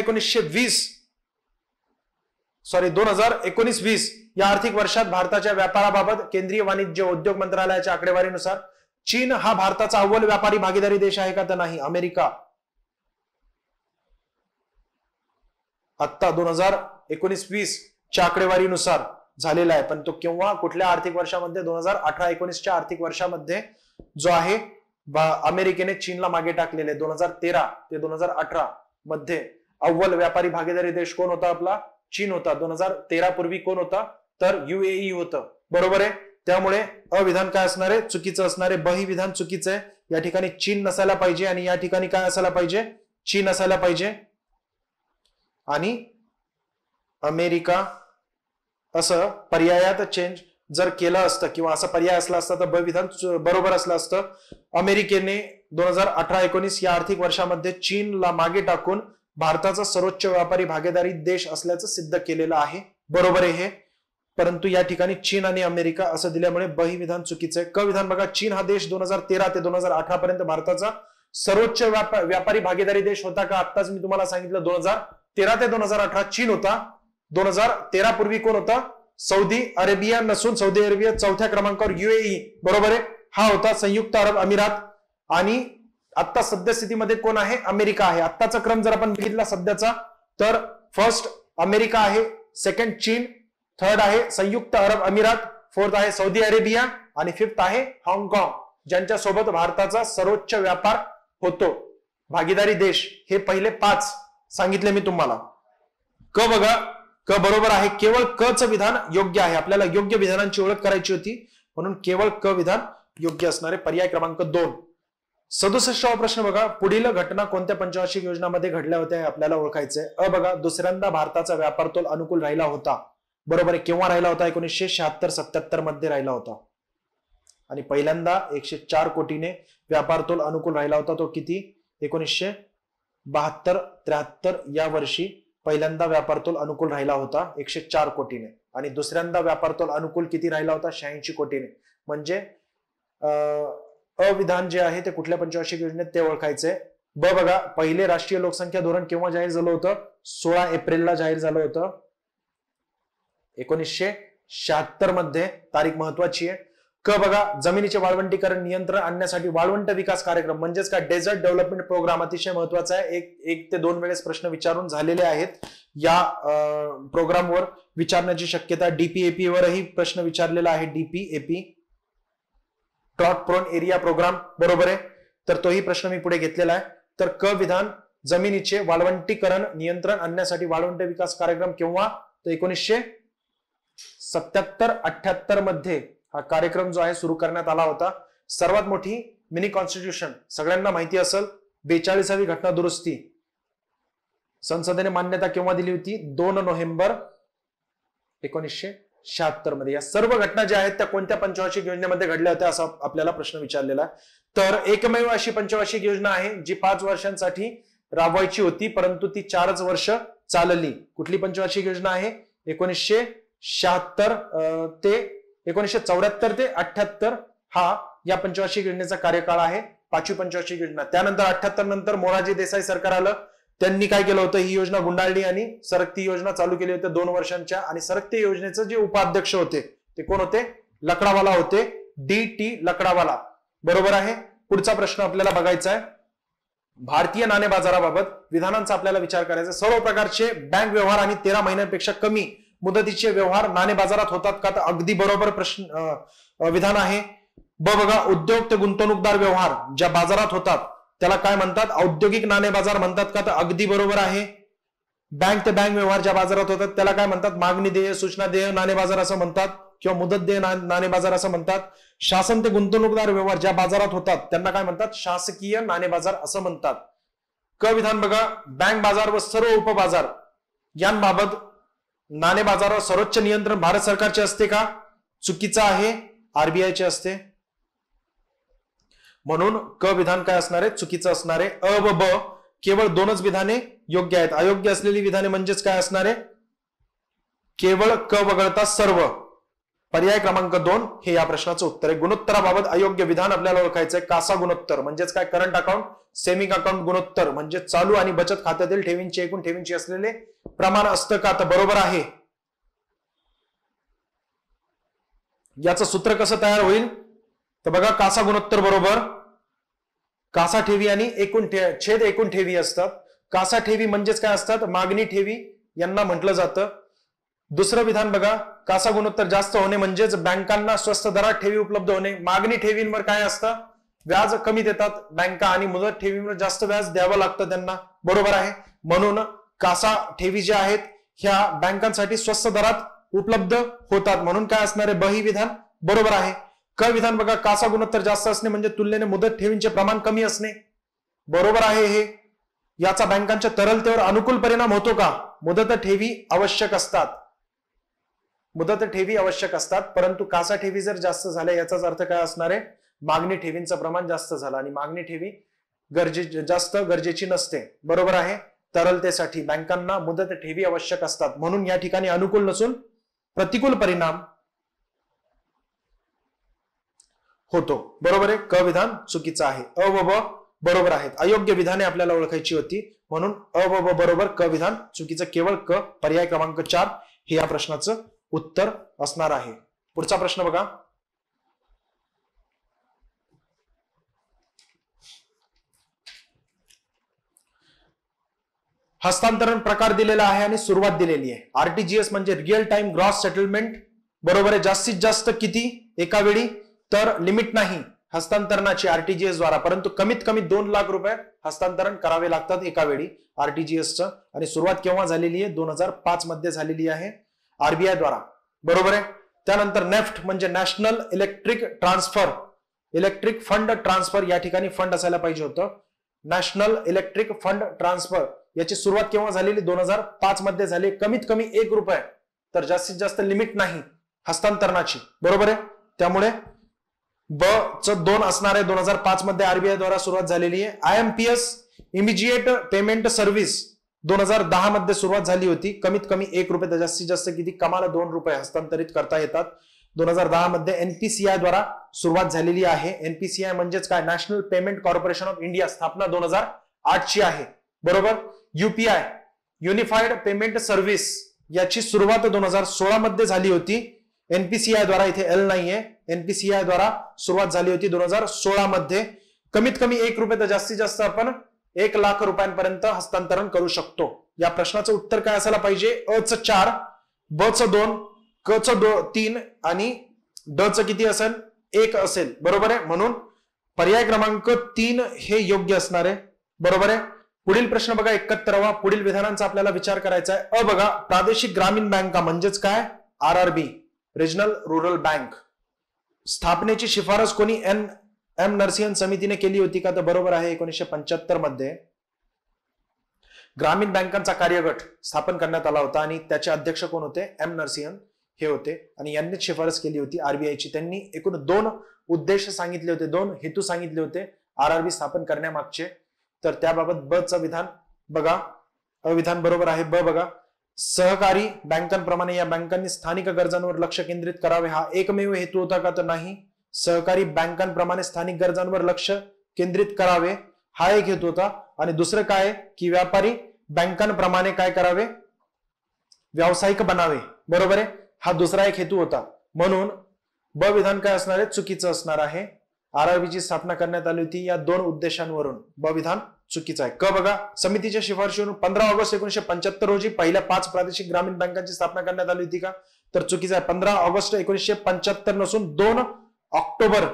S1: 2019-20 या आर्थिक वर्षात भारताच्या व्यापाराबाबत केंद्रीय वाणिज्य उद्योग मंत्रालयाच्या आकडेवारीनुसार चीन हा भारताचा अव्वल व्यापारी भागीदारी देश आहे का? तर नाही. अमेरिका आत्ता 2019-20 च्या आकडेवारीनुसार झालेला आहे. पण तो केव्हा, कुठल्या आर्थिक वर्षामध्ये? 2018-19च्या आर्थिक वर्षामध्ये जो आहे अमेरिकेने चीनला मागे टाकलेले. 2013 ते 2018 मध्ये अव्वल व्यापारी भागीदारी देश कोण होता? आपला चीन होता. 2013 पूर्वी कोण होता? तर UAE होतं. बरोबर आहे. त्यामुळे अविधान काय असणार आहे? चुकीचं असणार आहे. ब ही विधान चुकीचं आहे. या ठिकाणी चीन नसायला पाहिजे आणि या ठिकाणी काय असायला पाहिजे? चीन असायला पाहिजे आणि अमेरिका असं पर्यायात चेंज जर केलं असतं किंवा असा पर्याय असला असता तर ब विधान बरोबर असलं असतं. अमेरिकेने 2018-19 या आर्थिक वर्षामध्ये चीनला मागे टाकून भारताचा सर्वोच्च व्यापारी भागीदारी देश असल्याचं सिद्ध केलेलं आहे. बरोबर आहे हे. परंतु या ठिकाणी चीन आणि अमेरिका असं दिल्यामुळे ब ही विधान चुकीचं आहे. क विधान बघा, चीन हा देश 2013 ते 2018 पर्यंत भारताचा सर्वोच्च व्यापारी भागीदारी देश होता का? आत्ताच मी तुम्हाला सांगितलं 2013 ते 2018 चीन होता. 2013 पूर्वी कोण होता? सौदी अरेबिया नसून सौदी अरेबिया चौथ्या क्रमांकावर UAE. बरोबर आहे. हा होता संयुक्त अरब अमिरात. आणि आता सद्यस्थितीमध्ये कोण आहे? अमेरिका आहे. आत्ताचा क्रम जर आपण बघितला सध्याचा तर फर्स्ट अमेरिका आहे, सेकंड चीन, थर्ड आहे संयुक्त अरब अमिरात, फोर्थ आहे सौदी अरेबिया आणि फिफ्थ आहे हाँगकाँग, ज्यांच्या सोबत भारताचा सर्वोच्च व्यापार होतो. भागीदारी देश हे पहिले 5 सांगितले मी तुम्हाला. क बघा, क बरोबर आहे. केवळ क च विधान योग्य आहे. आपल्याला योग्य विधानांची ओळख करायची होती म्हणून केवळ क विधान योग्य असणारे. पर्याय क्रमांक 2. 67वा प्रश्न बघा, पुढील घटना कोणत्या पंचवार्षिक योजनामध्ये घडल्या होत्या हे आपल्याला ओळखायचंय. अ बघा, दुसऱ्यांदा भारताचा व्यापार तोल अनुकूल राहिला होता. बरोबर आहे. केव्हा राहिला होता? 1976-77 मध्ये राहिला होता. आणि पहिल्यांदा 104 कोटीने व्यापार तोल अनुकूल राहिला होता. तो किती? 1972-73 या वर्षी पहिल्यांदा व्यापार तोल अनुकूल राहिला होता 104 कोटीने. आणि दुसऱ्यांदा व्यापार तोल अनुकूल किती राहिला होता? 86 कोटीने. म्हणजे अविधान जे आहे ते कुठल्या पंचवार्षिक योजनेत ते ओळखायचंय. ब बघा, पहिले राष्ट्रीय लोकसंख्या धोरण केव्हा जाहीर झालं होतं? 16 एप्रिलला जाहीर झालं होतं 1976 मध्ये. तारीख महत्वाची आहे. क बघा, जमिनीचे वाळवंटीकरण नियंत्रण आणण्यासाठी वाळवंट विकास कार्यक्रम म्हणजेच काय? डेझर्ट डेव्हलपमेंट प्रोग्राम अतिशय महत्वाचा आहे. एक ते 2 वेळेस प्रश्न विचारून झालेले आहेत. या प्रोग्रामवर विचारण्याची शक्यता. DPAP वरही प्रश्न विचारलेला आहे. DPAP drought prone area programme. बरोबर आहे. तर तोही प्रश्न मी पुढे घेतलेला आहे. तर क विधान, जमिनीचे वाळवंटीकरण नियंत्रण आणण्यासाठी वाळवंट विकास कार्यक्रम केव्हा? तर 77-78 मध्ये हा कार्यक्रम जो आहे सुरू करण्यात आला होता. सर्वात मोठी मिनी कॉन्स्टिट्यूशन सगळ्यांना माहिती असेल, 42वी घटना दुरुस्ती संसदेने मान्यता केव्हा दिली होती? 2 नोव्हेंबर 1976 मध्ये. या सर्व घटना ज्या आहेत त्या कोणत्या पंचवार्षिक योजनेमध्ये घडल्या होत्या असा आपल्याला प्रश्न विचारलेला. तर एकमेव अशी पंचवार्षिक योजना आहे जी 5 वर्षांसाठी राबवायची होती, परंतु ती 4च वर्ष चालली. कुठली पंचवार्षिक योजना आहे? 1976 ते 1974 ते 78 हा या पंचवार्षिक योजनेचा कार्यकाळ आहे, 5वी पंचवार्षिक योजना. त्यानंतर 78 नंतर मोरारजी देसाई सरकार आलं. त्यांनी काय केलं होतं? ही योजना गुंडाळली आणि सरकती योजना चालू केली होती 2 वर्षांच्या. आणि सरकती योजनेचे जे उपाध्यक्ष होते ते कोण होते? लकडावाला होते, DT लकडावाला. बरोबर आहे. पुढचा प्रश्न आपल्याला बघायचा आहे. भारतीय नाणे बाजाराबाबत विधानांचा आपल्याला विचार करायचा. सर्व प्रकारचे बँक व्यवहार आणि 13 महिन्यांपेक्षा कमी मुदतीचे व्यवहार नाणे बाजारात होतात का? तर अगदी बरोबर प्रश्न विधान आहे. बघा, उद्योग ते गुंतवणूकदार व्यवहार ज्या बाजारात होतात त्याला काय म्हणतात? औद्योगिक नाणे बाजार म्हणतात का? तर अगदी बरोबर आहे. बँक ते बँक व्यवहार ज्या बाजारात होतात त्याला काय म्हणतात? मागणी देय, सूचना देय नाणे बाजार असं म्हणतात किंवा मुदत देय नाणे बाजार असं म्हणतात. शासन ते गुंतवणूकदार व्यवहार ज्या बाजारात होतात त्यांना काय म्हणतात? शासकीय नाणे बाजार असं म्हणतात. क विधान बघा, बँक बाजार व सर्व उपबाजार यांबाबत नाणे बाजारावर सर्वोच्च नियंत्रण भारत सरकारचे असते का? चुकीचं आहे, RBI चे असते. म्हणून क विधान काय असणार आहे? चुकीचं असणार आहे. अ व ब केवळ 2च विधाने योग्य आहेत. अयोग्य असलेली विधाने म्हणजेच काय असणार आहे? केवळ क वगळता सर्व. पर्याय क्रमांक 2 हे या प्रश्नाचं उत्तर आहे. गुणोत्तराबाबत अयोग्य विधान आपल्याला ओळखायचंय. कासा गुणोत्तर म्हणजेच काय? करंट अकाउंट सेविंग अकाउंट गुणोत्तर म्हणजे चालू आणि बचत खात्यातील ठेवींची एकूण ठेवींची असलेले प्रमाण असतं का? तर बरोबर आहे. याचं सूत्र कसं तयार होईल? तर बघा, कासा गुणोत्तर बरोबर कासा ठेवी आणि छेद एकूण ठेवी असतात. कासा ठेवी म्हणजेच काय असतात? मागणी ठेवी यांना म्हटलं जातं. दुसरं विधान बघा, कासा गुणोत्तर जास्त होणे म्हणजेच बँकांना स्वस्त दरात ठेवी उपलब्ध होणे. मागणी ठेवींवर काय असतं? व्याज कमी देतात बँका आणि मुदत ठेवींवर जास्त व्याज द्यावं लागतं त्यांना. बरोबर आहे. म्हणून कासा ठेवी ज्या आहेत ह्या बँकांसाठी स्वस्त दरात उपलब्ध होतात. म्हणून काय असणार आहे? ब ही विधान बरोबर आहे. क विधान बघा, कासा गुणोत्तर जास्त असणे म्हणजे तुलनेने मुदत ठेवींचे प्रमाण कमी असणे. बरोबर आहे हे. याचा बँकांच्या तरलतेवर अनुकूल परिणाम होतो का? मुदत ठेवी आवश्यक असतात. मुदत ठेवी आवश्यक असतात, परंतु कासा ठेवी जर जास्त झाल्या याचाच अर्थ काय असणार आहे? मागणी ठेवींचं प्रमाण जास्त झालं आणि मागणी ठेवी जास्त गरजेची नसते. बरोबर आहे. तरलतेसाठी बँकांना मुदत ठेवी आवश्यक असतात, म्हणून या ठिकाणी अनुकूल नसून प्रतिकूल परिणाम होतो. बरोबर आहे. क विधान चुकीचं आहे. अ व ब बरोबर आहेत. अयोग्य विधाने आपल्याला ओळखायची होती, म्हणून अ व ब बरोबर, क विधान चुकीचं. केवळ क. पर्याय क्रमांक 4 हे या प्रश्नाचं उत्तर असणार आहे. पुढचा प्रश्न बघा. हस्तांतरण प्रकार दिलेला आहे आणि सुरुवात दिलेली आहे. RTGS म्हणजे रिअल टाइम ग्रॉस सेटलमेंट. बरोबर आहे. जास्तीत जास्त किती एका वेळी? तर लिमिट नाही हस्तांतरणाची RTGS द्वारा, परंतु कमीत कमी 2 लाख रुपये हस्तांतरण करावे लागतात एका वेळी RTGSचं. आणि सुरुवात केव्हा झालेली आहे? 2005 मध्ये झालेली आहे RBI द्वारा. बरोबर आहे. त्यानंतर नेफ्ट म्हणजे नॅशनल इलेक्ट्रिक फंड ट्रान्सफर. या ठिकाणी फंड असायला पाहिजे होतं. नॅशनल इलेक्ट्रिक फंड ट्रान्सफर याची सुरुवात केव्हा झालेली? 2005 मध्ये झाली. कमीत कमी 1 रुपये, तर जास्तीत जास्त लिमिट नाही हस्तांतरणाची. बरोबर आहे. त्यामुळे ब च 2 असणार आहे. 2005 मध्ये RBI द्वारा सुरुवात झालेली आहे. IMPS इमिजिएट पेमेंट सर्व्हिस 2010 मध्ये सुरुवात झाली होती. कमीत कमी 1 रुपये, तर जास्तीत जास्त किती? कमाला 2 रुपये हस्तांतरित करता येतात. 2010 मध्ये NPCI द्वारा सुरुवात झालेली आहे. NPCI म्हणजेच काय? National payment corporation of India. स्थापना 2008 ची आहे. बरोबर. UPI युनिफाईड पेमेंट सर्व्हिस याची सुरुवात 2016 मध्ये झाली होती. NPCI द्वारा, इथे L नाहीये, NPCI द्वारा सुरुवात झाली होती 2016 मध्ये. कमीत कमी 1 रुपये, तर जास्तीत जास्त आपण 1 लाख रुपयांपर्यंत हस्तांतरण करू शकतो. या प्रश्नाचं उत्तर काय असायला पाहिजे? अ च 4, ब च 2, क च 3 आणि ड च किती असेल? 1 असेल. बरोबर आहे. म्हणून पर्याय क्रमांक 3 हे योग्य असणार आहे. बरोबर आहे. पुढील प्रश्न बघा 71वा. पुढील विधानांचा आपल्याला विचार करायचा आहे. अ बघा, प्रादेशिक ग्रामीण बँका म्हणजेच काय? RRB रिजनल रुरल बँक स्थापनेची शिफारस कोणी एम नरसिंहन समितीने केली होती का? तर बरोबर आहे, 1975 मध्ये ग्रामीण बँकांचा कार्यगट स्थापन करण्यात आला होता आणि त्याचे अध्यक्ष कोण होते? एम नरसिंहन हे होते आणि यांनीच शिफारस केली होती आरबीआयची. त्यांनी एकूण 2 उद्देश सांगितले होते, 2 हेतू सांगितले होते RRB स्थापन करण्यामागचे. तर त्याबाबत ब चं विधान बघा, अविधान बरोबर आहे. ब बघा, सहकारी बँकांप्रमाणे या बँकांनी स्थानिक गरजांवर लक्ष केंद्रित करावे हा एकमेव हेतू होता का? तर नाही. सहकारी बँकांप्रमाणे स्थानिक गरजांवर लक्ष केंद्रित करावे हा एक हेतू होता आणि दुसरं काय की व्यापारी बँकांप्रमाणे काय करावे? व्यावसायिक बनावे. बरोबर आहे, हा दुसरा एक हेतू होता. म्हणून ब विधान काय असणार आहे? चुकीचं असणार आहे. RRBची स्थापना करण्यात आली होती या 2 उद्देशांवरून. ब विधान चुकीचं आहे. क बघा, समितीच्या शिफारशीवरून 15 ऑगस्ट 1975 रोजी पहिल्या 5 प्रादेशिक ग्रामीण बँकांची स्थापना करण्यात आली होती का? तर चुकीचं आहे. 15 ऑगस्ट 1975 नसून 2 ऑक्टोबर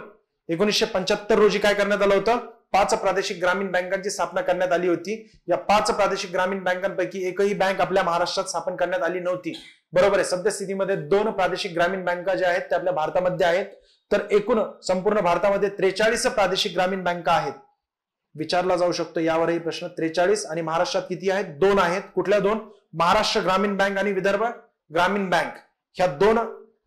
S1: 1975 रोजी काय करण्यात आलं होतं? 5 प्रादेशिक ग्रामीण बँकांची स्थापना करण्यात आली होती. या 5 प्रादेशिक ग्रामीण बँकांपैकी एकही बँक आपल्या महाराष्ट्रात स्थापन करण्यात आली नव्हती. बरोबर आहे. सद्यस्थितीमध्ये 2 प्रादेशिक ग्रामीण बँका ज्या आहेत त्या आपल्या भारतामध्ये आहेत. तर एकूण संपूर्ण भारतामध्ये 43 प्रादेशिक ग्रामीण बँका आहेत. विचारला जाऊ शकतो यावरही प्रश्न. 43 आणि महाराष्ट्रात किती आहेत? 2 आहेत. कुठल्या 2? महाराष्ट्र ग्रामीण बँक आणि विदर्भ ग्रामीण बँक. ह्या 2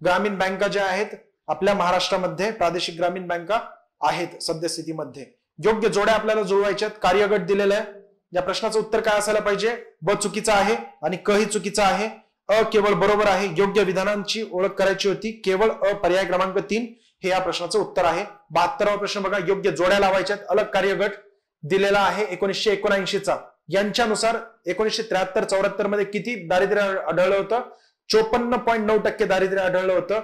S1: ग्रामीण बँका ज्या आहेत आपल्या महाराष्ट्रामध्ये प्रादेशिक ग्रामीण बँका आहेत सद्यस्थितीमध्ये. योग्य जोड्या आपल्याला जुळवायच्यात. कार्यगट दिलेला आहे. या प्रश्नाचं उत्तर काय असायला पाहिजे? ब चुकीचा आहे आणि क ही चुकीचा आहे. अ केवळ बरोबर आहे. योग्य विधानांची ओळख करायची होती. केवळ अ पर्याय क्रमांक 3 हे या प्रश्नाचं उत्तर आहे. 72वा प्रश्न बघा, योग्य जोड्या लावायच्यात. अलग कार्यगट दिलेला आहे 1979 चा. यांच्यानुसार 1973-74 मध्ये किती दारिद्र्य आढळलं होतं? 54.9% दारिद्र्य आढळलं होतं.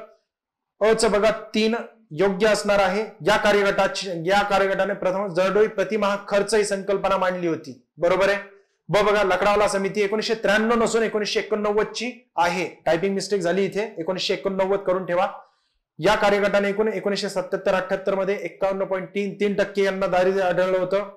S1: अ च बघा 3 योग्य असणार आहे. या कार्यगटाने प्रथम दरडोई प्रतिमाह खर्च ही संकल्पना मांडली होती. बरोबर आहे. ब बघा, लकडावाला समिती 1993 नसून 1989 ची आहे. टायपिंग मिस्टेक झाली इथे, 1989 करून ठेवा. या कार्यगटाने एकूण 1977-78 मध्ये 51.33% यांना दारिद्र्य आढळलं होतं.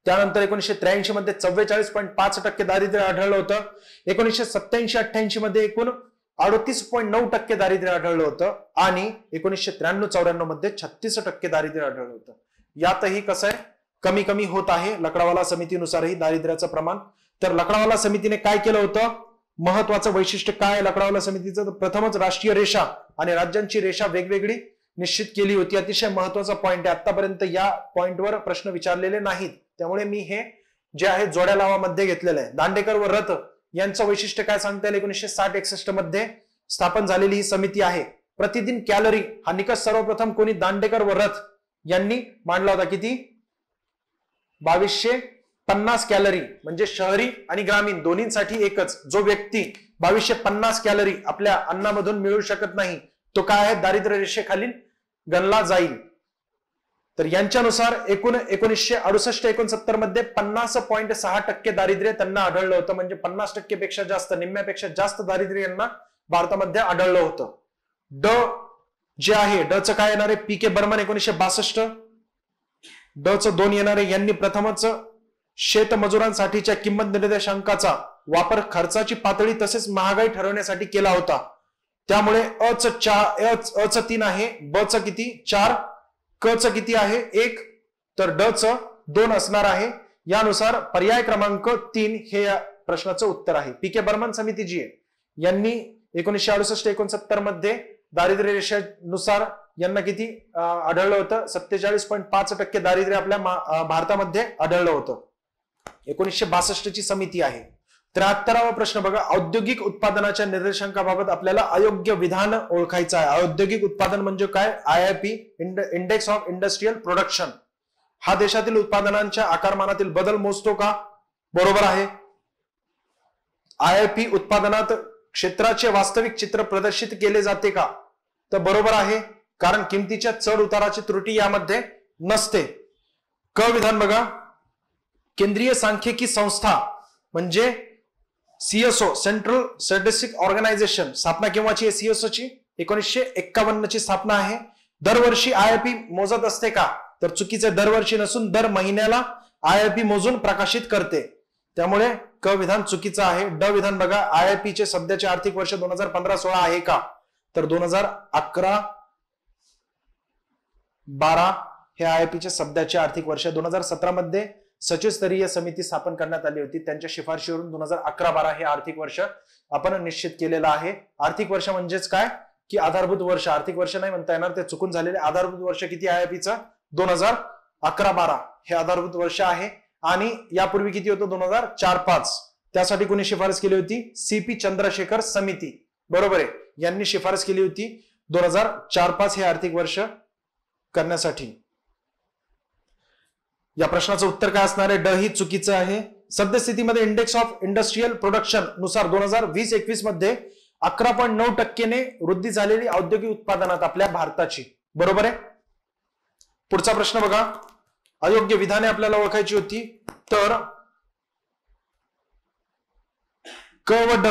S1: त्यानंतर 1983 मध्ये 44.5% दारिद्र्य आढळलं होतं. 1987-88 मध्ये एकूण 38.9% दारिद्र्य आढळलं होतं आणि 1993-94 मध्ये 36% दारिद्र्य आढळलं होतं. यातही कसं आहे, कमी कमी होत आहे लकडावाला समितीनुसारही दारिद्र्याचं प्रमाण. तर लकडावाला समितीने काय केलं होतं? महत्वाचं वैशिष्ट्य काय लकडावाला समितीचं? प्रथमच राष्ट्रीय रेषा आणि राज्यांची रेषा वेगवेगळी निश्चित केली होती. अतिशय महत्वाचा पॉइंट आहे. आतापर्यंत या पॉइंटवर प्रश्न विचारलेले नाहीत, त्यामुळे मी हे जे आहे जोड्या लावामध्ये घेतलेलं आहे. दांडेकर व रथ यांचं वैशिष्ट्य काय सांगता येईल? 1960-61 मध्ये स्थापन झालेली ही समिती आहे. प्रतिदिन कॅलरी हा निकष सर्वप्रथम कोणी? दांडेकर व रथ यांनी मांडला होता. किती? 2250 कॅलरी. म्हणजे शहरी आणि ग्रामीण दोन्हींसाठी एकच. जो व्यक्ती 2250 कॅलरी आपल्या अन्नामधून मिळू शकत नाही तो काय आहे? दारिद्र्य रेषेखालील गणला जाईल. तर यांच्यानुसार एकूण 1968-69 मध्ये 50.6% दारिद्र्य त्यांना आढळलं होतं. म्हणजे 50% पेक्षा जास्त, निम्म्यापेक्षा जास्त दारिद्र्य यांना भारतामध्ये आढळलं होतं. ड जे आहे, ड च काय येणार आहे? पी.के. बर्मन 1962. ड च 2 येणार आहे. यांनी प्रथमच शेतमजुरांसाठीच्या किंमत निर्देशांकाचा वापर खर्चाची पातळी तसेच महागाई ठरवण्यासाठी केला होता. त्यामुळे अ च 3 आहे, ब च किती? 4, क च किती आहे? 1, तर ड च 2 असणार आहे. यानुसार पर्याय क्रमांक 3 हे या प्रश्नाचं उत्तर आहे. पी.के. बर्मन समिती जी आहे यांनी 1968-69 मध्ये दारिद्र्य रेषेनुसार यांना किती आढळलं होतं? 47.5% दारिद्र्य आपल्या भारतामध्ये आढळलं होतं. 1962 ची समिती आहे. 73वा प्रश्न बघा, औद्योगिक उत्पादनाच्या निर्देशांकाबाबत आपल्याला अयोग्य विधान ओळखायचं आहे. औद्योगिक उत्पादन म्हणजे काय? IIP index of industrial production. हा देशातील उत्पादनांच्या आकारमानातील बदल मोजतो का? बरोबर आहे. IIP उत्पादनात क्षेत्राचे वास्तविक चित्र प्रदर्शित केले जाते का? तर बरोबर आहे, कारण किमतीच्या चढ उताराची त्रुटी यामध्ये नसते. क विधान बघा, केंद्रीय सांख्यिकी संस्था म्हणजे CSO सेंट्रल स्टॅटिस्टिक ऑर्गनायझेशन स्थापना केव्हाची आहे? CSO ची 1951 ची स्थापना आहे. दरवर्षी IIP मोजत असते का? तर चुकीचे. दरवर्षी नसून दर महिन्याला IIP मोजून प्रकाशित करते. त्यामुळे क विधान चुकीचं आहे. ड विधान बघा, IIP चे सध्याचे आर्थिक वर्ष 2015-16 आहे का? तर 2011-12 हे IIP चे सध्याचे आर्थिक वर्ष. 2017 मध्ये सचिव स्तरीय समिती स्थापन करण्यात आली होती, त्यांच्या शिफारशीवरून 2011-12 हे आर्थिक वर्ष आपण निश्चित केलेलं आहे. आर्थिक वर्ष म्हणजेच काय की आधारभूत वर्ष, आर्थिक वर्ष नाही म्हणता येणार, ते चुकून झालेले. आधारभूत वर्ष किती IIP चं? 2011-12 हे आधारभूत वर्ष आहे. आणि यापूर्वी किती होतं? 2004-5. त्यासाठी कोणी शिफारस केली होती? CP चंद्रशेखर समिती, बरोबर आहे, यांनी शिफारस केली होती 2004-5 हे आर्थिक वर्ष करण्यासाठी. या प्रश्नाचं उत्तर काय असणार आहे? ड ही चुकीचं आहे. सद्यस्थितीमध्ये इंडेक्स ऑफ इंडस्ट्रियल प्रोडक्शन नुसार 2020-21 मध्ये 11.9% वृद्धी झालेली औद्योगिक उत्पादनात आपल्या भारताची, बरोबर आहे. पुढचा प्रश्न बघा, अयोग्य विधाने आपल्याला ओळखायची होती. तर क व ड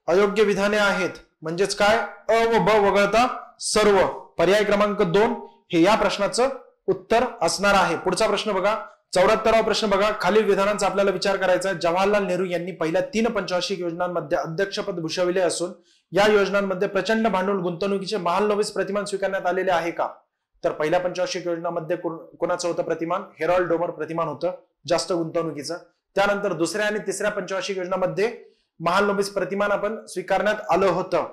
S1: अयोग्य विधाने आहेत, म्हणजेच काय? अ व ब वगळता सर्व. पर्याय क्रमांक 2 हे या प्रश्नाचं उत्तर असणार आहे. पुढचा प्रश्न बघा, 74वा प्रश्न बघा, खालील विधानांचा आपल्याला विचार करायचा आहे. जवाहरलाल नेहरू यांनी पहिल्या 3 पंचवार्षिक योजनांमध्ये अध्यक्षपद भूषविले असून या योजनांमध्ये प्रचंड भांडवल गुंतवणुकीचे महालनोबिस प्रतिमान स्वीकारण्यात आलेले आहे का? तर पहिल्या पंचवार्षिक योजनामध्ये कोणाचं होतं प्रतिमान? हेरॉल्ड डोमर प्रतिमान होतं जास्त गुंतवणुकीचं. त्यानंतर दुसऱ्या आणि तिसऱ्या पंचवार्षिक योजनामध्ये महालनोबिस प्रतिमान आपण स्वीकारण्यात आलं होतं.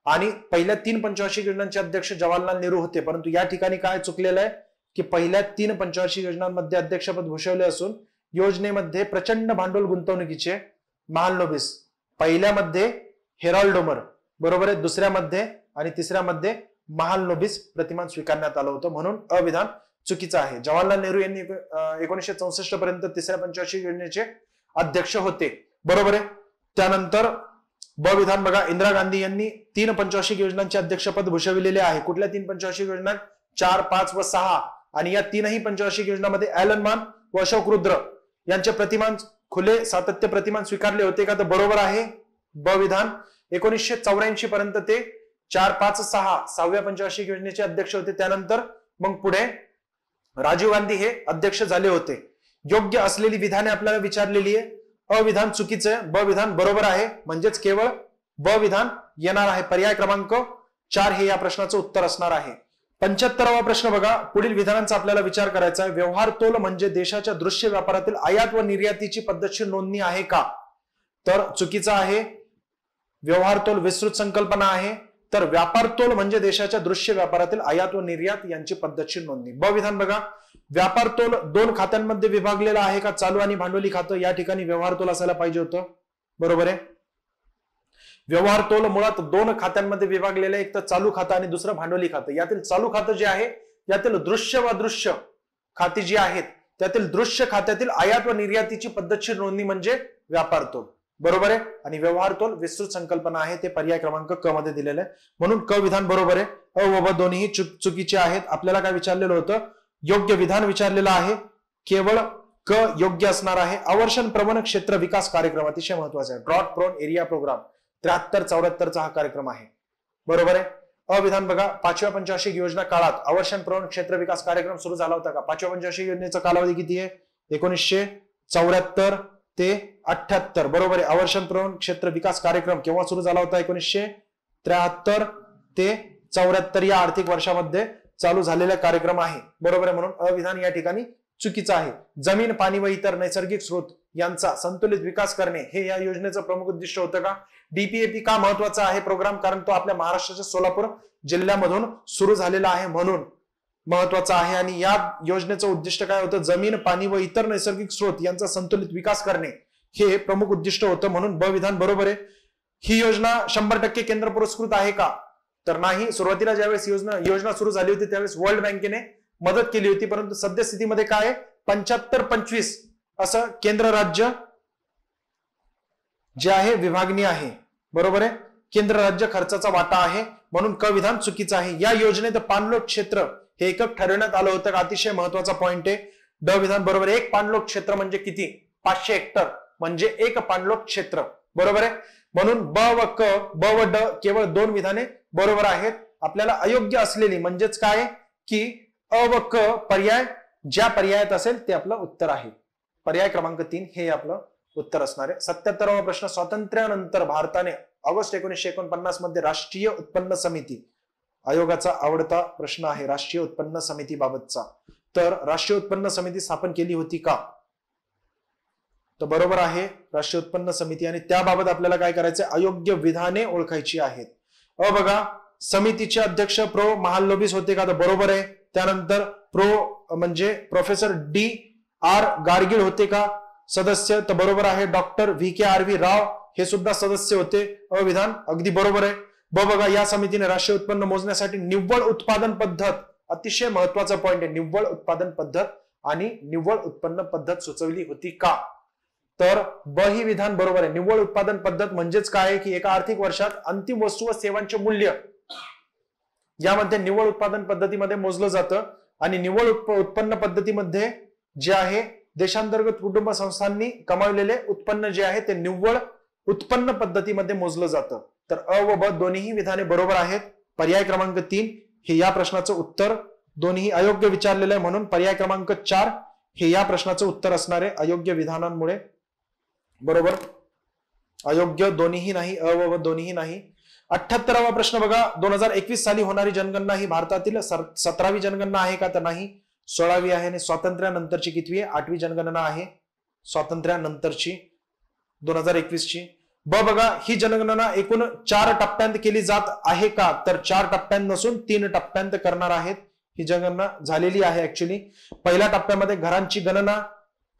S1: आणि पहिल्या 3 पंचवार्षिक योजनांचे अध्यक्ष जवाहरलाल नेहरू होते. परंतु या ठिकाणी काय चुकलेलं आहे की पहिल्या 3 पंचवार्षिक योजनांमध्ये अध्यक्षपद भूषवले असून योजनेमध्ये प्रचंड भांडवल गुंतवणुकीचे महालनोबिस पहिल्यामध्ये हेरॉल्ड डोमर, बरोबर आहे, दुसऱ्यामध्ये आणि तिसऱ्यामध्ये महालनोबिस प्रतिमान स्वीकारण्यात आलं होतं, म्हणून अविधान चुकीचं आहे. जवाहरलाल नेहरू यांनी 1964 पर्यंत तिसऱ्या पंचवार्षिक योजनेचे अध्यक्ष होते, बरोबर आहे. त्यानंतर ब विधान बघा, इंदिरा गांधी यांनी 3 पंचवार्षिक योजनांचे अध्यक्षपद भूषविलेले आहे. कुठल्या 3 पंचवार्षिक योजना? 4, 5 व 6. आणि या 3ही पंचवार्षिक योजनांमध्ये ॲलन मान व अशोक रुद्र यांचे प्रतिमान खुले सातत्य प्रतिमान स्वीकारले होते का? तर बरोबर आहे ब विधान. 1984 पर्यंत ते 4, 5, 6 6व्या पंचवार्षिक योजनेचे अध्यक्ष होते. त्यानंतर मग पुढे राजीव गांधी हे अध्यक्ष झाले होते. योग्य असलेली विधाने आपल्याला विचारलेली आहे. अविधान चुकीचं आहे, ब विधान बरोबर आहे, म्हणजेच केवळ ब विधान येणार आहे. पर्याय क्रमांक 4 हे या प्रश्नाचं उत्तर असणार आहे. 75वा प्रश्न बघा, पुढील विधानांचा आपल्याला विचार करायचा आहे. व्यवहार तोल म्हणजे देशाच्या दृश्य व्यापारातील आयात व निर्यातीची पद्धतशीर नोंदणी आहे का? तर चुकीचं आहे. व्यवहार तोल विस्तृत संकल्पना आहे. तर व्यापार तोल म्हणजे देशाच्या दृश्य व्यापारातील आयात व निर्यात यांची पद्धतशीर नोंदणी. ब विधान बघा, व्यापार तोल 2 खात्यांमध्ये विभागलेला आहे का? चालू आणि भांडवली खातं. या ठिकाणी व्यवहार तोल असायला पाहिजे होतं, बरोबर आहे. व्यवहार तोल मुळात 2 खात्यांमध्ये विभागलेले, एक तर चालू खातं आणि दुसरं भांडवली खातं. यातील चालू खातं जे आहे यातील दृश्य व अदृश्य खाती जी आहेत त्यातील दृश्य खात्यातील आयात व निर्यातीची पद्धतशीर नोंदणी म्हणजे व्यापार तोल, बरोबर आहे. आणि व्यवहार तोल विस्तृत संकल्पना आहे, ते पर्याय क्रमांक क मध्ये दिलेलं आहे, म्हणून क विधान बरोबर आहे. अ व ब दोन्ही चुकीचे आहेत. आपल्याला काय विचारलेलं होतं? योग्य विधान विचारलेलं आहे, केवळ क योग्य असणार आहे. आवर्षण प्रवण क्षेत्र विकास कार्यक्रम अतिशय महत्वाचा आहे. ड्रॉट प्रोन एरिया प्रोग्राम 73-74 हा कार्यक्रम आहे, बरोबर आहे. अविधान बघा, 5व्या पंचवार्षिक योजना काळात आवर्षण प्रवण क्षेत्र विकास कार्यक्रम सुरू झाला होता का? 5व्या पंचवार्षिक योजनेचा कालावधी किती आहे? 1974 ते 78, बरोबर आहे. आवर्षण प्रवण क्षेत्र विकास कार्यक्रम केव्हा सुरू झाला होता? 1973 ते 74 या आर्थिक वर्षामध्ये चालू झालेला कार्यक्रम आहे, बरोबर आहे. म्हणून अविधान या ठिकाणी चुकीचं आहे. जमीन, पाणी व इतर नैसर्गिक स्रोत यांचा संतुलित विकास करणे हे या योजनेचं प्रमुख उद्दिष्ट होतं का? DPAP का महत्वाचा आहे प्रोग्राम? कारण तो आपल्या महाराष्ट्राच्या सोलापूर जिल्ह्यामधून सुरू झालेला आहे, म्हणून महत्वाचा आहे. आणि या योजनेचं उद्दिष्ट काय होतं? जमीन, पाणी व इतर नैसर्गिक स्रोत यांचा संतुलित विकास करणे हे प्रमुख उद्दिष्ट होतं, म्हणून ब विधान बरोबर आहे. ही योजना 100% केंद्र पुरस्कृत आहे का? तर नाही. सुरुवातीला ज्यावेळेस योजना सुरू झाली होती त्यावेळेस वर्ल्ड बँकेने मदत केली होती, परंतु सद्यस्थितीमध्ये काय आहे? 75-25 असं केंद्र राज्य जे आहे विभागणी आहे, बरोबर आहे. केंद्र राज्य खर्चाचा वाटा आहे, म्हणून क विधान चुकीचं आहे. या योजनेत पाणलोट क्षेत्र हे एकक ठरवण्यात आलं होतं, अतिशय महत्वाचा पॉइंट आहे. ड विधान बरोबर आहे. एक पाणलोट क्षेत्र म्हणजे किती? 500 हेक्टर म्हणजे एक पाणलोट क्षेत्र, बरोबर आहे. म्हणून ब व क, ब व ड केवळ 2 विधाने बरोबर आहेत. आपल्याला अयोग्य असलेली म्हणजेच काय की अ व क पर्याय ज्या पर्यायात असेल ते आपलं उत्तर आहे. पर्याय क्रमांक 3 हे आपलं उत्तर असणार आहे. 77वा प्रश्न, स्वातंत्र्यानंतर भारताने ऑगस्ट 1949 मध्ये राष्ट्रीय उत्पन्न समिती आयोगाचा आवडता प्रश्न आहे राष्ट्रीय उत्पन्न समितीबाबतचा. तर राष्ट्रीय उत्पन्न समिती स्थापन केली होती का? तर बरोबर आहे राष्ट्रीय उत्पन्न समिती. आणि त्याबाबत आपल्याला काय करायचं, अयोग्य विधाने ओळखायची आहेत. बघा, समितीचे अध्यक्ष प्रो महालनोबिस होते का? तर बरोबर आहे. त्यानंतर म्हणजे प्रोफेसर D.R. गाडगीळ होते का सदस्य? तर बरोबर आहे. Doctor V.K.R.V. राव हे सुद्धा सदस्य होते. विधान अगदी बरोबर आहे. बघा, या समितीने राष्ट्रीय उत्पन्न मोजण्यासाठी निव्वळ उत्पादन पद्धत, अतिशय महत्वाचा पॉइंट आहे, निव्वळ उत्पादन पद्धत आणि निव्वळ उत्पन्न पद्धत सुचवली होती का? तर ब ही विधान बरोबर आहे. निव्वळ उत्पादन पद्धत म्हणजेच काय, की एका आर्थिक वर्षात अंतिम वस्तू व सेवांचे मूल्य यामध्ये निव्वळ उत्पादन पद्धतीमध्ये मोजलं जातं. आणि निव्वळ उत्पन्न पद्धतीमध्ये जे आहे देशांतर्गत कुटुंब संस्थांनी कमावलेले उत्पन्न जे आहे ते निव्वळ उत्पन्न पद्धतीमध्ये मोजलं जातं. तर अ व ब दोन्ही विधाने बरोबर आहेत. पर्याय क्रमांक 3 हे या प्रश्नाचं उत्तर, दोन्ही अयोग्य विचारलेलं आहे म्हणून पर्याय क्रमांक 4 हे या प्रश्नाचं उत्तर असणार आहे अयोग्य विधानांमुळे. बरोबर, अयोग्य दोन्ही नाही, अ व दोन्ही नाही. 78वा प्रश्न बघा, 2021 साली होणारी जनगणना ही भारतातील 17वी जनगणना आहे का? तर नाही, 16वी आहे. आणि स्वातंत्र्यानंतरची कितवी आहे? 8वी जनगणना आहे स्वातंत्र्यानंतरची 2021 ची. ब बघा, ही जनगणना एकूण 4 टप्प्यांत केली जात आहे का? तर 4 टप्प्यांत नसून 3 टप्प्यांत करणार आहेत. ही जनगणना झालेली आहे ऍक्च्युली. पहिल्या टप्प्यामध्ये घरांची गणना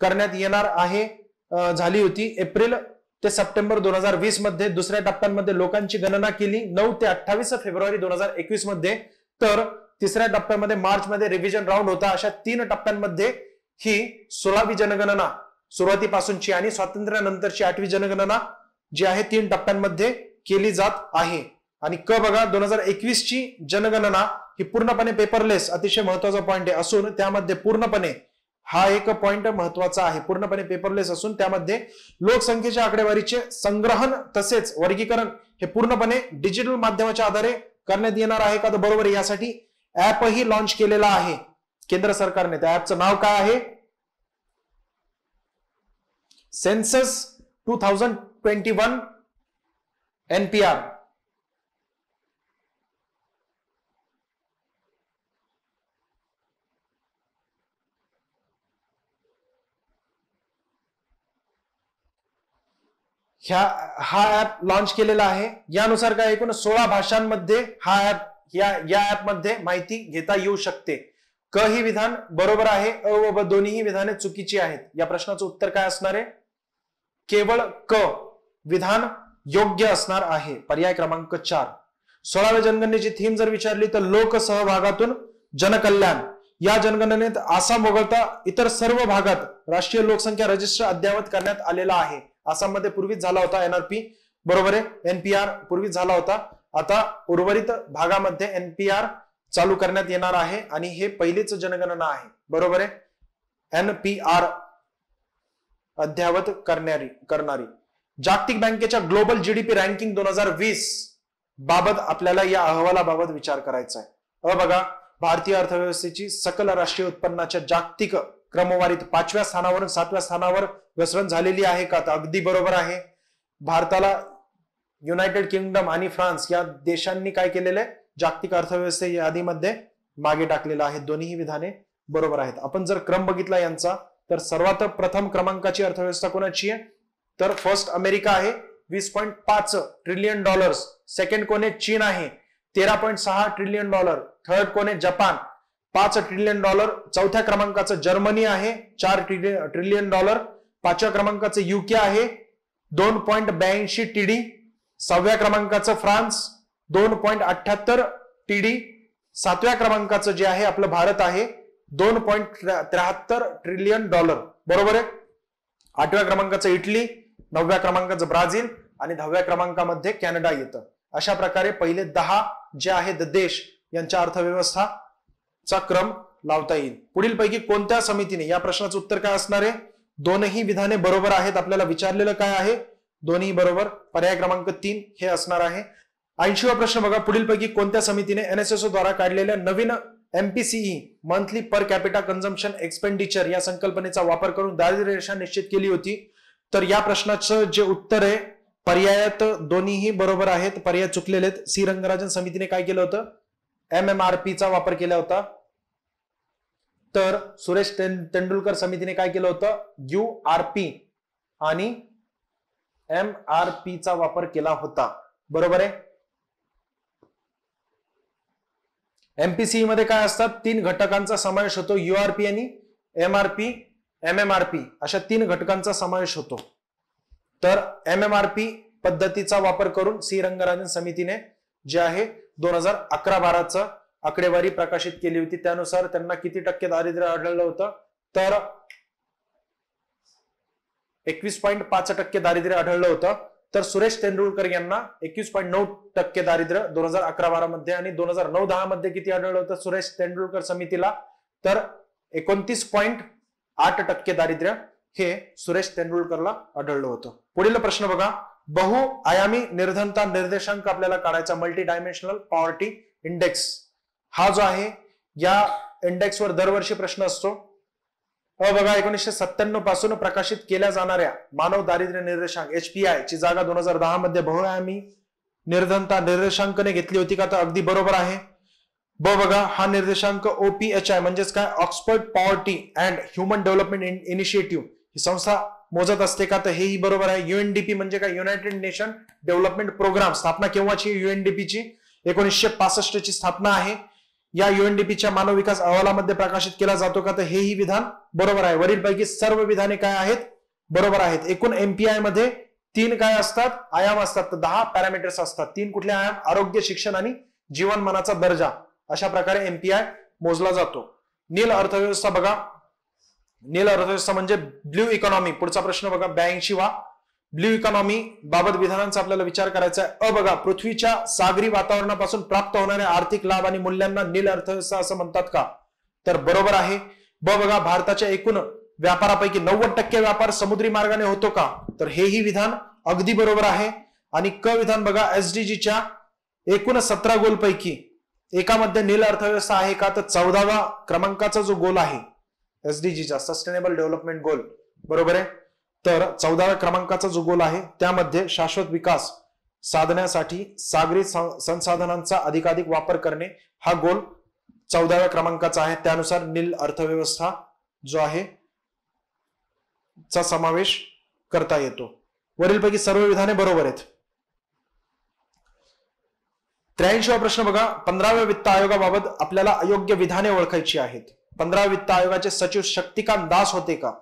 S1: करण्यात येणार आहे, झाली होती एप्रिल ते सप्टेंबर 2020 मध्ये. दुसऱ्या टप्प्यांमध्ये लोकांची गणना केली 9 ते 28 फेब्रुवारी 2021 मध्ये. तर तिसऱ्या टप्प्यामध्ये मार्च मध्ये रिव्हिजन राऊंड होता. अशा 3 टप्प्यांमध्ये ही 16वी जनगणना सुरुवातीपासूनची आणि स्वातंत्र्यानंतरची 8वी जनगणना जी आहे 3 टप्प्यांमध्ये केली जात आहे. आणि क बघा, 2021 ची जनगणना ही पूर्णपणे पेपरलेस, अतिशय महत्वाचा पॉइंट आहे, असून त्यामध्ये पूर्णपणे, हा एक पॉइंट महत्वाचा आहे, पूर्णपणे पेपरलेस असून त्यामध्ये लोकसंख्येच्या आकडेवारीचे संग्रहण तसेच वर्गीकरण हे पूर्णपणे डिजिटल माध्यमाच्या आधारे करण्यात येणार आहे का? तर बरोबर, यासाठी ऍपही लॉन्च केलेला आहे केंद्र सरकारने. त्या ऍपचं नाव काय आहे? Census 2021 NPR. हा ऍप लॉन्च केलेला आहे. यानुसार काय एकूण 16 भाषांमध्ये हा ऍप या ऍप मध्ये माहिती घेता येऊ शकते. क ही विधान बरोबर आहे. अ व ब दोन्ही विधाने चुकीची आहेत. या प्रश्नाचं उत्तर काय असणार आहे? केवळ क विधान योग्य असणार आहे. पर्याय क्रमांक 4. 16व्या जनगणनेची थीम जर विचारली तर लोकसहभागातून जनकल्याण. या जनगणनेत आसाम वगळता इतर सर्व भागात राष्ट्रीय लोकसंख्या रजिस्टर अद्ययावत करण्यात आलेला आहे. आसाममध्ये पूर्वीच झाला होता NRP, बरोबर आहे, NPR पूर्वीच झाला होता. आता उर्वरित भागामध्ये NPR चालू करण्यात येणार आहे आणि हे पहिलीच जनगणना आहे. बरोबर आहे, NPR अद्ययावत करणारी. जागतिक बँकेच्या ग्लोबल GDP रँकिंग 2020 बाबत आपल्याला या अहवालाबाबत विचार करायचा आहे. बघा, भारतीय अर्थव्यवस्थेची सकल राष्ट्रीय उत्पन्नाच्या जागतिक क्रमवारीत 5व्या स्थानावरून 7व्या स्थानावर घसरण झालेली आहे का? तर अगदी बरोबर आहे. भारताला युनायटेड किंगडम आणि फ्रान्स या देशांनी काय केलेलं आहे? जागतिक अर्थव्यवस्थे यादीमध्ये मागे टाकलेलं आहे. दोन्ही विधाने बरोबर आहेत. आपण जर क्रम बघितला यांचा तर सर्वात प्रथम क्रमांकाची अर्थव्यवस्था कोणाची आहे? तर फर्स्ट अमेरिका आहे $20.5 ट्रिलियन. सेकंड कोण आहे? चीन आहे $13.6 ट्रिलियन. थर्ड कोण आहे? Japan $5 trillion. चौथ्या क्रमांकाचं जर्मनी आहे $4 ट्रिलियन. 5व्या क्रमांकाचं UK आहे 2.82 TD. 6व्या क्रमांकाचं फ्रान्स 2.78 TD. 7व्या क्रमांकाचं जे आहे आपलं भारत आहे $2.73 ट्रिलियन. बरोबर आहे. 8व्या क्रमांकाचं इटली, 9व्या क्रमांकाचं ब्राझील आणि 10व्या क्रमांकामध्ये कॅनडा येतं. अशा प्रकारे पहिले 10 जे आहेत देश यांच्या अर्थव्यवस्थाचा क्रम लावता येईल. पुढील पैकी कोणत्या समितीने, या प्रश्नाचं उत्तर काय असणार आहे? दोनही विधाने बरोबर आहेत. आपल्याला विचारलेलं काय आहे? दोन्ही बरोबर. पर्याय क्रमांक 3 हे असणार आहे. 80वा प्रश्न बघा, पुढील पैकी कोणत्या समितीने NSSO द्वारा काढलेल्या नवीन MPCE monthly per capita consumption expenditure या संकल्पनेचा वापर करून दारिद्र्य रेषा निश्चित केली होती? तर या प्रश्नाचं जे उत्तर आहे पर्यायात दोन्हीही बरोबर आहेत, पर्याय चुकलेले आहेत. सी रंगराजन समितीने काय केलं होतं? MMRP चा वापर केला होता. तर सुरेश तेंडुलकर समितीने काय केलं होतं? URP आणि MRP चा वापर केला होता. बरोबर आहे. MPCE मध्ये काय असतात? 3 घटकांचा समावेश होतो. URP आणि MRP, MMRP अशा 3 घटकांचा समावेश होतो. तर MMRP पद्धतीचा वापर करून सी रंगराजन समितीने जे आहे 2011-12 आकडेवारी प्रकाशित केली होती. त्यानुसार त्यांना किती टक्के दारिद्र्य आढळलं होतं? तर 21.5% दारिद्र्य आढळलं होतं. तर सुरेश तेंडुलकर यांना 21.9% दारिद्र्य 2011-12 मध्ये आणि 2009-10 मध्ये किती आढळलं होतं सुरेश तेंडुलकर समितीला? तर 29.8% दारिद्र्य हे सुरेश तेंडुलकरला आढळलं होतं. पुढील प्रश्न बघा. बहुआयामी निर्धनता निर्देशांक आपल्याला काढायचा, मल्टी डायमेन्शनल पॉवर्टी इंडेक्स हा जो आहे या इंडेक्सवर दरवर्षी प्रश्न असतो. बघा 1997 पासून प्रकाशित केल्या जाणाऱ्या मानव दारिद्र्य निर्देशांक HPI ची जागा 2010 मध्ये बहुआयामी निर्धनता निर्देशांकाने घेतली होती का? तर अगदी बरोबर आहे. बघा हा निर्देशांक OPHI म्हणजेच काय? Oxford poverty and human development initiative ही संस्था मोजत असते का? तर हेही बरोबर आहे. UNDP म्हणजे काय? United Nation Development Programme. स्थापना केव्हाची? UNDP ची 1965 ची स्थापना आहे. या UNDP च्या मानव विकास अहवालामध्ये प्रकाशित केला जातो का? तर हेही विधान बरोबर आहे. वरीलपैकी सर्व विधाने काय आहेत? बरोबर आहेत. एकूण MPI मध्ये 3 काय असतात? आयाम असतात. तर 10 पॅरामीटर्स असतात. 3 कुठले आयाम? आरोग्य, शिक्षण आणि जीवनमानाचा दर्जा. अशा प्रकारे MPI मोजला जातो. नील अर्थव्यवस्था बघा. नील अर्थव्यवस्था म्हणजे ब्ल्यू इकॉनॉमी. पुढचा प्रश्न बघा 82वा. ब्ल्यू इकॉनॉमी बाबत विधानांचा आपल्याला विचार करायचा आहे. बघा पृथ्वीच्या सागरी वातावरणापासून प्राप्त होणाऱ्या आर्थिक लाभ आणि मूल्यांना नील अर्थव्यवस्था असं म्हणतात का? तर बरोबर आहे. बघा भारताच्या एकूण व्यापारापैकी 90% व्यापार समुद्री मार्गाने होतो का? तर हेही विधान अगदी बरोबर आहे. आणि क विधान बघा SDGच्या एकूण 17 गोल पैकी एकामध्ये नील अर्थव्यवस्था आहे का? तर 14व्या क्रमांकाचा जो गोल आहे SDGचा सस्टेनेबल डेव्हलपमेंट गोल बरोबर आहे. तर 14व्या क्रमांकाचा जो गोल आहे त्यामध्ये शाश्वत विकास साधण्यासाठी सागरी संसाधनांचा अधिकाधिक वापर करणे हा गोल 14व्या क्रमांकाचा आहे. त्यानुसार नील अर्थव्यवस्था जो आहे चा समावेश करता येतो. वरीलपैकी सर्व विधाने बरोबर आहेत. 83वा प्रश्न बघा. 15व्या वित्त आयोगाबाबत आपल्याला अयोग्य विधाने ओळखायची आहेत. 15व्या वित्त आयोगाचे सचिव शक्तिकांत दास होते का?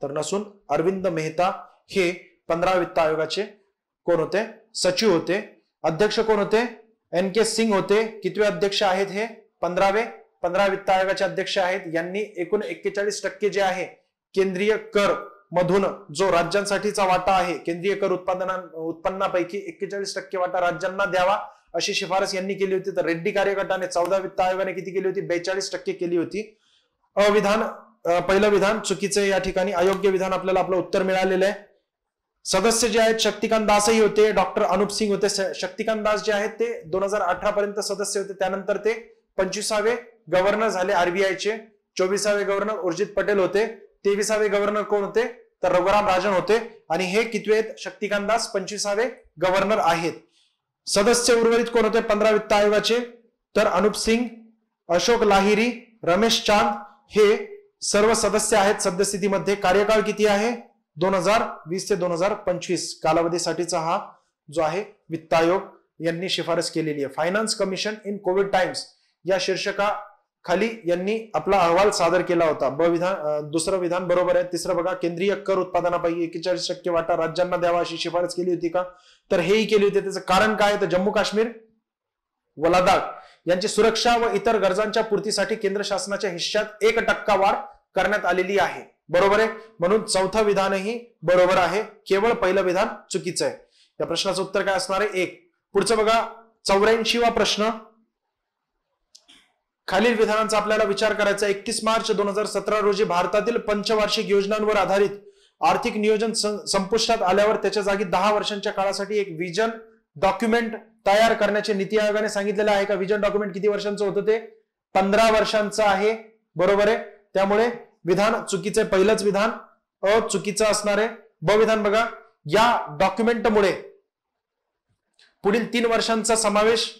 S1: तर नसून अरविंद मेहता हे 15व्या वित्त आयोगाचे कोण होते? सचिव होते. अध्यक्ष कोण होते? NK सिंग होते. कितवे अध्यक्ष आहेत हे? 15व्या वित्त आयोगाचे अध्यक्ष आहेत. यांनी एकूण 41% जे आहे केंद्रीय कर मधून जो राज्यांसाठीचा वाटा आहे केंद्रीय कर उत्पन्नापैकी 41% वाटा राज्यांना द्यावा अशी शिफारस यांनी केली होती. तर रेड्डी कार्यगटाने 14 वित्त आयोगाने किती केली होती? 42% केली होती. पहिलं विधान चुकीचे या ठिकाणी. अयोग्य विधान आपल्याला आपलं उत्तर मिळालेलं आहे. सदस्य जे आहेत शक्तिकांत दासही होते. डॉक्टर अनुप सिंग होते. शक्तिकांत दास जे आहेत ते 2018 पर्यंत सदस्य होते. त्यानंतर ते 25वे गव्हर्नर झाले RBIचे. 24वे गव्हर्नर उर्जित पटेल होते. 23वे गव्हर्नर कोण होते? तर रघुराम राजन होते. आणि हे कितवे आहेत? शक्तिकांत दास 25वे गव्हर्नर आहेत. सदस्य उर्वरित कोण होते 15 वित्त आयोगाचे? तर अनुप सिंग, अशोक लाहिरी, रमेश चांद हे सर्व सदस्य आहेत सद्यस्थितीमध्ये. कार्यकाळ किती आहे? 2020 ते 2025 कालावधीसाठीचा हा जो आहे वित्त आयोग यांनी शिफारस केलेली आहे. Finance commission in Covid times या शीर्षकाखाली यांनी आपला अहवाल सादर केला होता. दुसरं विधान बरोबर आहे. तिसरं बघा केंद्रीय कर उत्पादनापैकी 41% वाटा राज्यांना द्यावा अशी शिफारस केली होती का? तर हेही केली होती. त्याचं कारण काय? तर जम्मू काश्मीर व लडाख यांची सुरक्षा व इतर गरजांच्या पूर्तीसाठी केंद्र शासनाच्या हिश्श्यात 1% वाढ करण्यात आलेली आहे. बरोबर आहे. म्हणून चौथं विधानही बरोबर आहे. केवळ पहिलं विधान चुकीचं आहे. या प्रश्नाचं उत्तर काय असणार आहे? 1. पुढचं बघा 84वा प्रश्न. खालील विधानांचा आपल्याला विचार करायचा. 31 मार्च 2017 रोजी भारतातील पंचवार्षिक योजनांवर आधारित आर्थिक नियोजन संपुष्टात आल्यावर त्याच्या जागी 10 वर्षांच्या काळासाठी एक विजन डॉक्युमेंट तयार करण्याचे नीती आयोगाने सांगितलेलं आहे का? विजन डॉक्युमेंट किती वर्षांचं होतं? ते 15 वर्षांचं आहे. बरोबर आहे. त्यामुळे विधान चुकीचे. पहिलंच विधान चुकीचं असणार आहे. ब विधान बघा, या डॉक्युमेंटमुळे पुढील 3 वर्षांचा समावेश,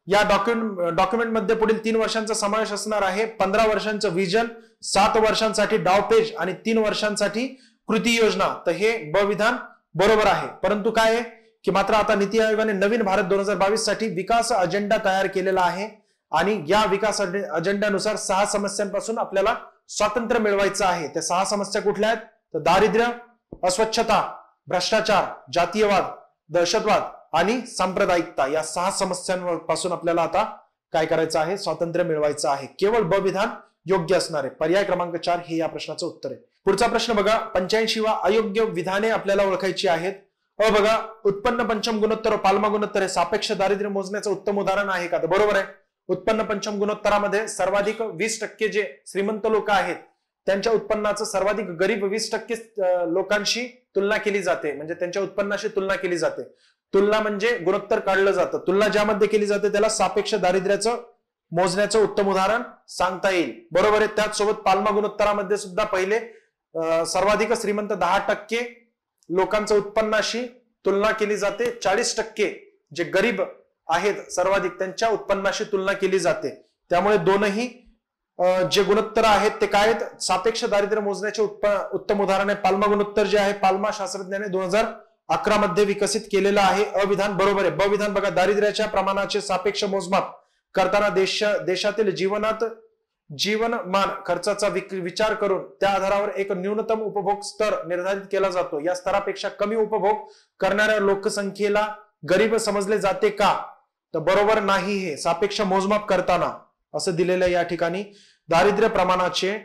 S1: या डॉक्युमेंटमध्ये पुढील 3 वर्षांचा समावेश असणार आहे. 15 वर्षांचं विजन, 7 वर्षांसाठी डावपेच आणि 3 वर्षांसाठी कृती योजना. तर हे ब विधान बरोबर आहे. परंतु काय आहे की मात्र आता नीती आयोगाने नवीन भारत 2022 साठी विकास अजेंडा तयार केलेला आहे आणि या विकास अजेंड्यानुसार 6 समस्यांपासून आपल्याला स्वातंत्र्य मिळवायचं आहे. त्या 6 समस्या कुठल्या आहेत? तर दारिद्र्य, अस्वच्छता, भ्रष्टाचार, जातीयवाद, दहशतवाद आणि सांप्रदायिकता, या 6 समस्यांपासून आपल्याला आता काय करायचं आहे? स्वातंत्र्य मिळवायचं आहे. केवळ ब विधान योग्य असणार आहे. पर्याय क्रमांक 4 हे या प्रश्नाचं उत्तर आहे. पुढचा प्रश्न बघा, 85 अयोग्य विधाने आपल्याला ओळखायची आहेत. अ बघा, उत्पन्न पंचम गुणोत्तर व पाल्मा गुणोत्तर हे सापेक्ष दारिद्र्य मोजण्याचं उत्तम उदाहरण आहे का? तर बरोबर आहे. उत्पन्न पंचम गुणोत्तरामध्ये सर्वाधिक 20% जे श्रीमंत लोक आहेत त्यांच्या उत्पन्नाचं सर्वाधिक गरीब 20% लोकांशी तुलना केली जाते, म्हणजे त्यांच्या उत्पन्नाशी तुलना केली जाते. तुलना म्हणजे गुणोत्तर काढलं जातं. तुलना ज्यामध्ये केली जाते त्याला सापेक्ष दारिद्र्याचं मोजण्याचं उत्तम उदाहरण सांगता येईल. बरोबर आहे. त्याचसोबत पाल्मा गुणोत्तरामध्ये सुद्धा पहिले सर्वाधिक श्रीमंत 10% लोकांचं उत्पन्नाशी तुलना केली जाते. 40% जे गरीब आहेत सर्वाधिक त्यांच्या उत्पन्नाशी तुलना केली जाते. त्यामुळे दोनही जे गुणोत्तर आहेत ते काय आहेत? सापेक्ष दारिद्र्य मोजण्याचे उत्तम उदाहरण आहे. पाल्मा गुणोत्तर जे आहे पाल्मा शास्त्रज्ञाने 2011 मध्ये विकसित केलेलं आहे. अविधान बरोबर आहे. ब विधान बघा, दारिद्र्याच्या प्रमाणाचे सापेक्ष मोजमाप करताना देशातील जीवनमान खर्चाचा विचार करून त्या आधारावर एक न्यूनतम उपभोग स्तर निर्धारित केला जातो. या स्तरापेक्षा कमी उपभोग करणाऱ्या लोकसंख्येला गरीब समजले जाते का? तर बरोबर नाही. हे सापेक्ष मोजमाप करताना असं दिलेलं या ठिकाणी दारिद्र्य प्रमाणाचे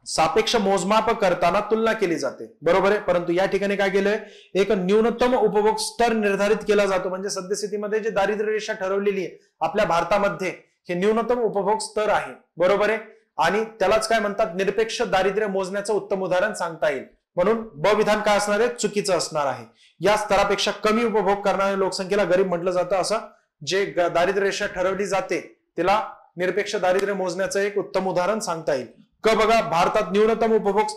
S1: सापेक्ष मोजमाप करताना तुलना केली जाते. बरोबर आहे. परंतु या ठिकाणी काय केलंय? एक न्यूनतम उपभोग स्तर निर्धारित केला जातो. म्हणजे सद्यस्थितीमध्ये जे दारिद्र्य रेषा ठरवलेली आहे आपल्या भारतामध्ये हे न्यूनतम उपभोग स्तर आहे. बरोबर आहे. आणि त्यालाच काय म्हणतात? निरपेक्ष दारिद्र्य मोजण्याचं उत्तम उदाहरण सांगता येईल. म्हणून ब विधान काय असणार आहे? चुकीचं असणार आहे. या स्तरापेक्षा कमी उपभोग करणाऱ्या लोकसंख्येला गरीब म्हटलं जातं. असं जे दारिद्र्य रेषा ठरवली जाते त्याला निरपेक्ष दारिद्र्य मोजण्याचं एक उत्तम उदाहरण सांगता येईल. क बघा, भारतात न्यूनतम उपभोग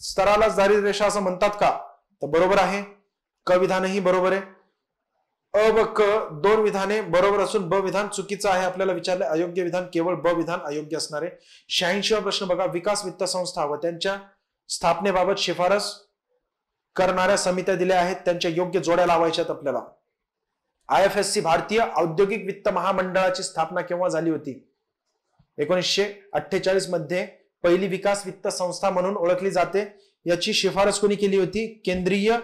S1: स्तरालाच दारिद्र्य रेषा असं म्हणतात का? तर बरोबर आहे. क विधानही बरोबर आहे. अ व क 2 विधाने बरोबर असून ब विधान चुकीचं आहे. आपल्याला विचारलं अयोग्य विधान, केवळ ब विधान अयोग्य असणार आहे. 86वा प्रश्न बघा, विकास वित्त संस्था व त्यांच्या स्थापनेबाबत शिफारस करणाऱ्या समित्या दिल्या आहेत, त्यांच्या योग्य जोड्या लावायच्यात आपल्याला. IFSC भारतीय औद्योगिक वित्त महामंडळाची स्थापना केव्हा झाली होती? 1948 मध्ये पहिली विकास वित्त संस्था म्हणून ओळखली जाते. याची शिफारस कोणी केली होती? केंद्रीय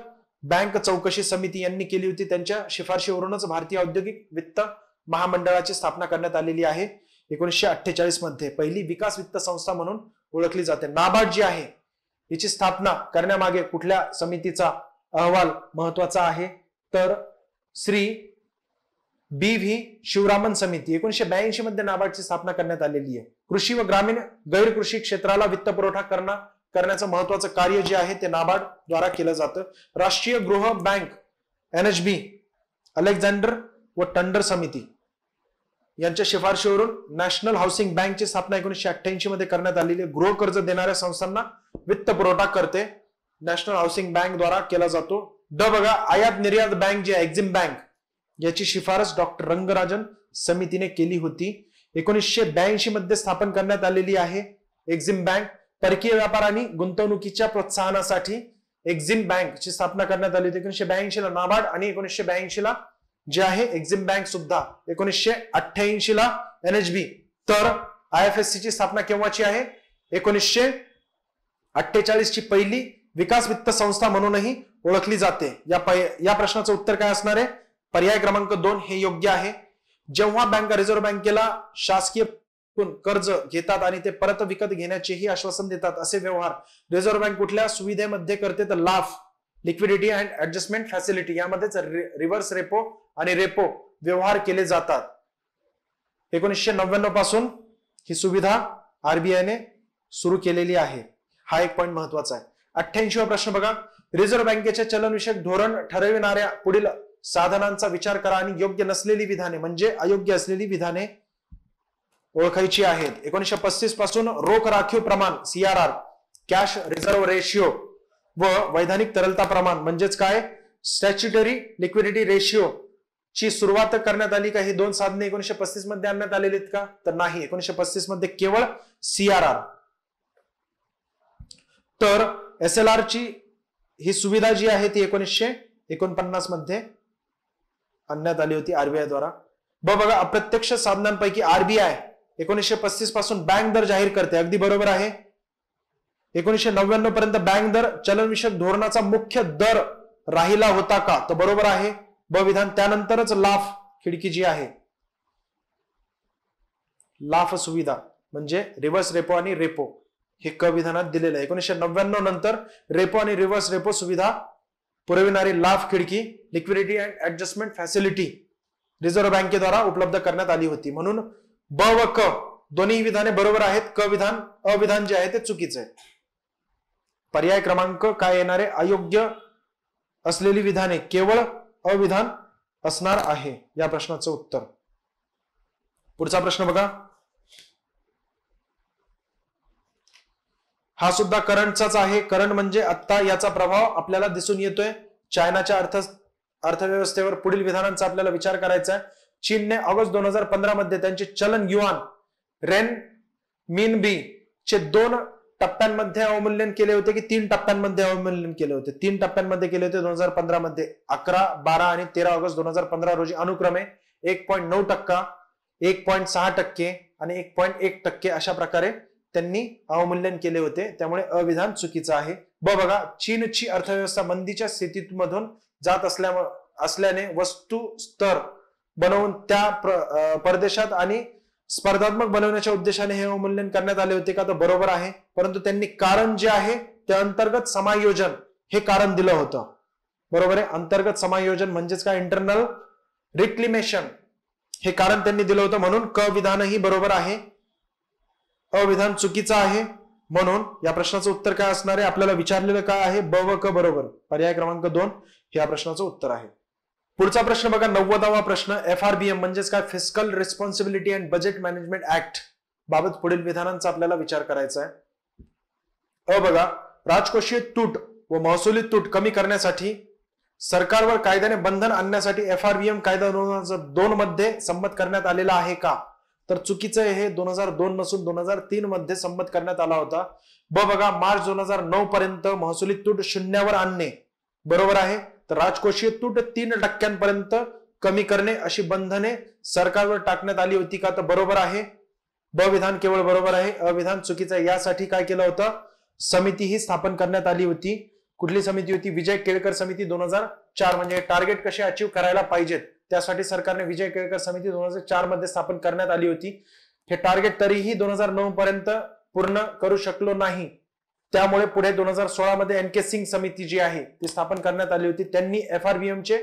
S1: बँक चौकशी समिती यांनी केली होती. त्यांच्या शिफारशीवरूनच भारतीय औद्योगिक वित्त महामंडळाची स्थापना करण्यात आलेली आहे. 1948 मध्ये पहिली विकास वित्त संस्था म्हणून ओळखली जाते. नाबार्ड जी आहे याची स्थापना करण्यामागे कुठल्या समितीचा अहवाल महत्वाचा आहे? तर श्री BV शिवरामन समिती. 1982 मध्ये नाबार्डची स्थापना करण्यात आलेली आहे. कृषी व ग्रामीण गैर कृषी क्षेत्राला वित्त पुरवठा करण्याचं महत्वाचं कार्य जे आहे ते नाबार्ड द्वारा केलं जातं. राष्ट्रीय गृह बँक NHB अलेक्झांडर व टंडर समिती यांच्या शिफारशीवरून नॅशनल हाऊसिंग बँकची स्थापना 1988 मध्ये करण्यात आलेली. गृह कर्ज देणाऱ्या संस्थांना वित्त पुरवठा करते नॅशनल हाऊसिंग बँक द्वारा केला जातो. ड बघा, आयात निर्यात बँक जी आहे एक्झिम बँक याची शिफारस डॉक्टर रंगराजन समितीने केली होती. 1982 मध्ये स्थापन करण्यात आलेली आहे एक्झिम बँक. परकीय व्यापार आणि गुंतवणुकीच्या प्रोत्साहनासाठी एक्झिम बँकची स्थापना करण्यात आली होती 1982 ला नाबार्ड आणि 1982 ला जे आहे एक्झिम बँक सुद्धा. 1988 ला NHB. तर IFSC ची स्थापना केव्हाची आहे? 1948 ची पहिली विकास वित्त संस्था म्हणूनही ओळखली जाते. या प्रश्नाचं उत्तर काय असणार आहे? पर्याय क्रमांक 2 हे योग्य आहे. जेव्हा बँका रिझर्व्ह बँकेला शासकीय कर्ज घेतात आणि ते परत विकत घेण्याचेही आश्वासन देतात असे व्यवहार रिझर्व्ह बँक कुठल्या सुविधेमध्ये करते? तर LAF, liquidity and adjustment facility यामध्येच रिव्हर्स रेपो आणि रेपो व्यवहार केले जातात. 1999 पासून ही सुविधा RBI ने सुरू केलेली आहे. हा एक पॉइंट महत्वाचा आहे. 88वा प्रश्न बघा, रिझर्व्ह बँकेचे चलनविषयक धोरण ठरविणाऱ्या पुढील साधनांचा विचार करा आणि योग्य नसलेली विधाने म्हणजे अयोग्य असलेली विधाने ओळखायची आहेत. 1935 पासून रोख राखीव प्रमाण CRR कॅश रिझर्व्ह रेशियो व वैधानिक तरलता प्रमाण म्हणजेच काय स्टॅच्युटरी लिक्विडिटी रेशिओ ची सुरुवात करण्यात आली का? ही दोन साधने 1935 मध्ये आणण्यात आलेली आहेत का? तर नाही, 1935 मध्ये केवळ CRR. तर SLR ची ही सुविधा जी आहे ती 1949 मध्ये आणण्यात आली होती RBI द्वारा. बघा, अप्रत्यक्ष साधनांपैकी RBI 1935 पासून बँक दर जाहीर करते, अगदी बरोबर आहे. 1999 पर्यंत बँक दर चलनविषयक धोरणाचा मुख्य दर राहिला होता का? तर बरोबर आहे ब विधान. त्यानंतरच लाफ खिडकी जी आहे, लाफ सुविधा म्हणजे रिव्हर्स रेपो आणि रेपो हे क विधानात दिलेलं आहे. 1999 नंतर रेपो आणि रिव्हर्स रेपो सुविधा पुरविणारी लाफ खिडकी liquidity and adjustment facility reserve बँकेद्वारा उपलब्ध करण्यात आली होती. म्हणून ब व क दोन्ही विधाने बरोबर आहेत. क विधान अविधान जे आहे ते चुकीचं आहे. पर्याय क्रमांक काय येणारे? अयोग्य असलेली विधाने केवळ अविधान असणार आहे या प्रश्नाचं उत्तर. पुढचा प्रश्न बघा, हा सुद्धा करंटचाच आहे. करंट म्हणजे आता याचा प्रभाव आपल्याला दिसून येतोय चायनाच्या अर्थव्यवस्थेवर. पुढील विधानांचा आपल्याला विचार करायचा आहे. चीनने ऑगस्ट 2015 मध्ये त्यांचे चलन युआन रेन मिनबी चे 2 टप्प्यांमध्ये अवमूल्यन केले होते की 3 टप्प्यांमध्ये अवमूल्यन केले होते? 3 टप्प्यांमध्ये केले होते 2015 मध्ये. 11, 12 आणि 13 ऑगस्ट 2015 रोजी अनुक्रमे 1.9%, 1.6% आणि 1.1% अशा प्रकारे त्यांनी अवमूल्यन केले होते. त्यामुळे अविधान चुकीचं आहे. बघा, चीनची अर्थव्यवस्था मंदीच्या स्थितीमधून जात असल्याने वस्तू स्तर बनवून त्या परदेशात आणि स्पर्धात्मक बनवण्याच्या उद्देशाने हे अवमूल्यन करण्यात आले होते का? तर बरोबर आहे. परंतु त्यांनी कारण जे आहे ते अंतर्गत समायोजन हे कारण दिलं होतं. बरोबर आहे. अंतर्गत समायोजन म्हणजेच काय? इंटरनल रिक्लिमेशन हे कारण त्यांनी दिलं होतं. म्हणून क विधानही बरोबर आहे. अविधान चुकीचं आहे. म्हणून या प्रश्नाचं उत्तर काय असणार आहे? आपल्याला विचारलेलं काय आहे? ब व क बरोबर. पर्याय क्रमांक 2 हे या प्रश्नाचं उत्तर आहे. पुढचा प्रश्न बघा, 90वा प्रश्न. FRBM म्हणजेच काय? Fiscal responsibility and budget management act बाबत पुढील विधानांचा आपल्याला विचार करायचा आहे. बघा, राजकोषीय तूट व महसुली तूट कमी करण्यासाठी सरकारवर कायद्याने बंधन आणण्यासाठी FRBM कायदा 2002 मध्ये संमत करण्यात आलेला आहे का? तर चुकीचं आहे. हे 2002 नसून 2003 मध्ये संमत करण्यात आला होता. बघा, मार्च 2009 पर्यंत महसुली तूट शून्यावर आणणे. बरोबर आहे. तर राजकोषीय तूट 3% कमी करणे अशी बंधने सरकारवर टाकण्यात आली होती का? तर बरोबर आहे. ब विधान केवळ बरोबर आहे. अविधान चुकीचं आहे. यासाठी काय केलं होतं? समिती ही स्थापन करण्यात आली होती. कुठली समिती होती? विजय केळकर समिती 2004. म्हणजे टार्गेट कसे अचीव करायला पाहिजेत त्यासाठी सरकारने विजय केळकर समिती 2004 मध्ये स्थापन करण्यात आली होती. हे टार्गेट तरीही 2009 पर्यंत पूर्ण करू शकलो नाही. त्यामुळे पुढे 2016 मध्ये NK सिंग समिती जी आहे ती स्थापन करण्यात आली होती. त्यांनी FRBM चे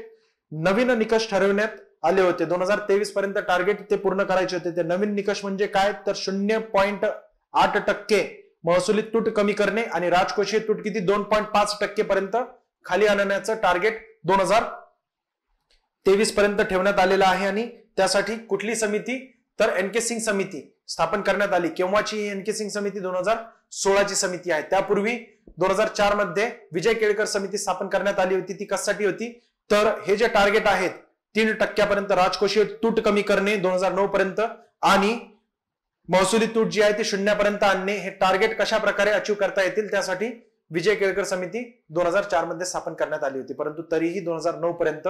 S1: नवीन निकष ठरवण्यात आले होते. 2023 पर्यंत टार्गेट ते पूर्ण करायचे होते. ते नवीन निकष म्हणजे काय? तर 0.8% महसुली तूट कमी करणे आणि राजकोषीय तूट किती? 2.5% पर्यंत खाली आणण्याचं टार्गेट 2023 पर्यंत ठेवण्यात आलेलं आहे. आणि त्यासाठी कुठली समिती? तर NK सिंग समिती स्थापन करण्यात आली. केव्हाची NK सिंग समिती? 2016 ची समिती आहे. त्यापूर्वी 2004 मध्ये विजय केळकर समिती स्थापन करण्यात आली होती. ती कशासाठी होती? तर हे जे टार्गेट आहेत 3% पर्यंत राजकोषीय तूट कमी करणे 2009 पर्यंत आणि महसुली तूट जी आहे ती 0 पर्यंत आणणे, हे टार्गेट कशा प्रकारे अचीव करता येतील त्यासाठी विजय केळकर समिती 2004 मध्ये स्थापन करण्यात आली होती. परंतु तरीही 2009 पर्यंत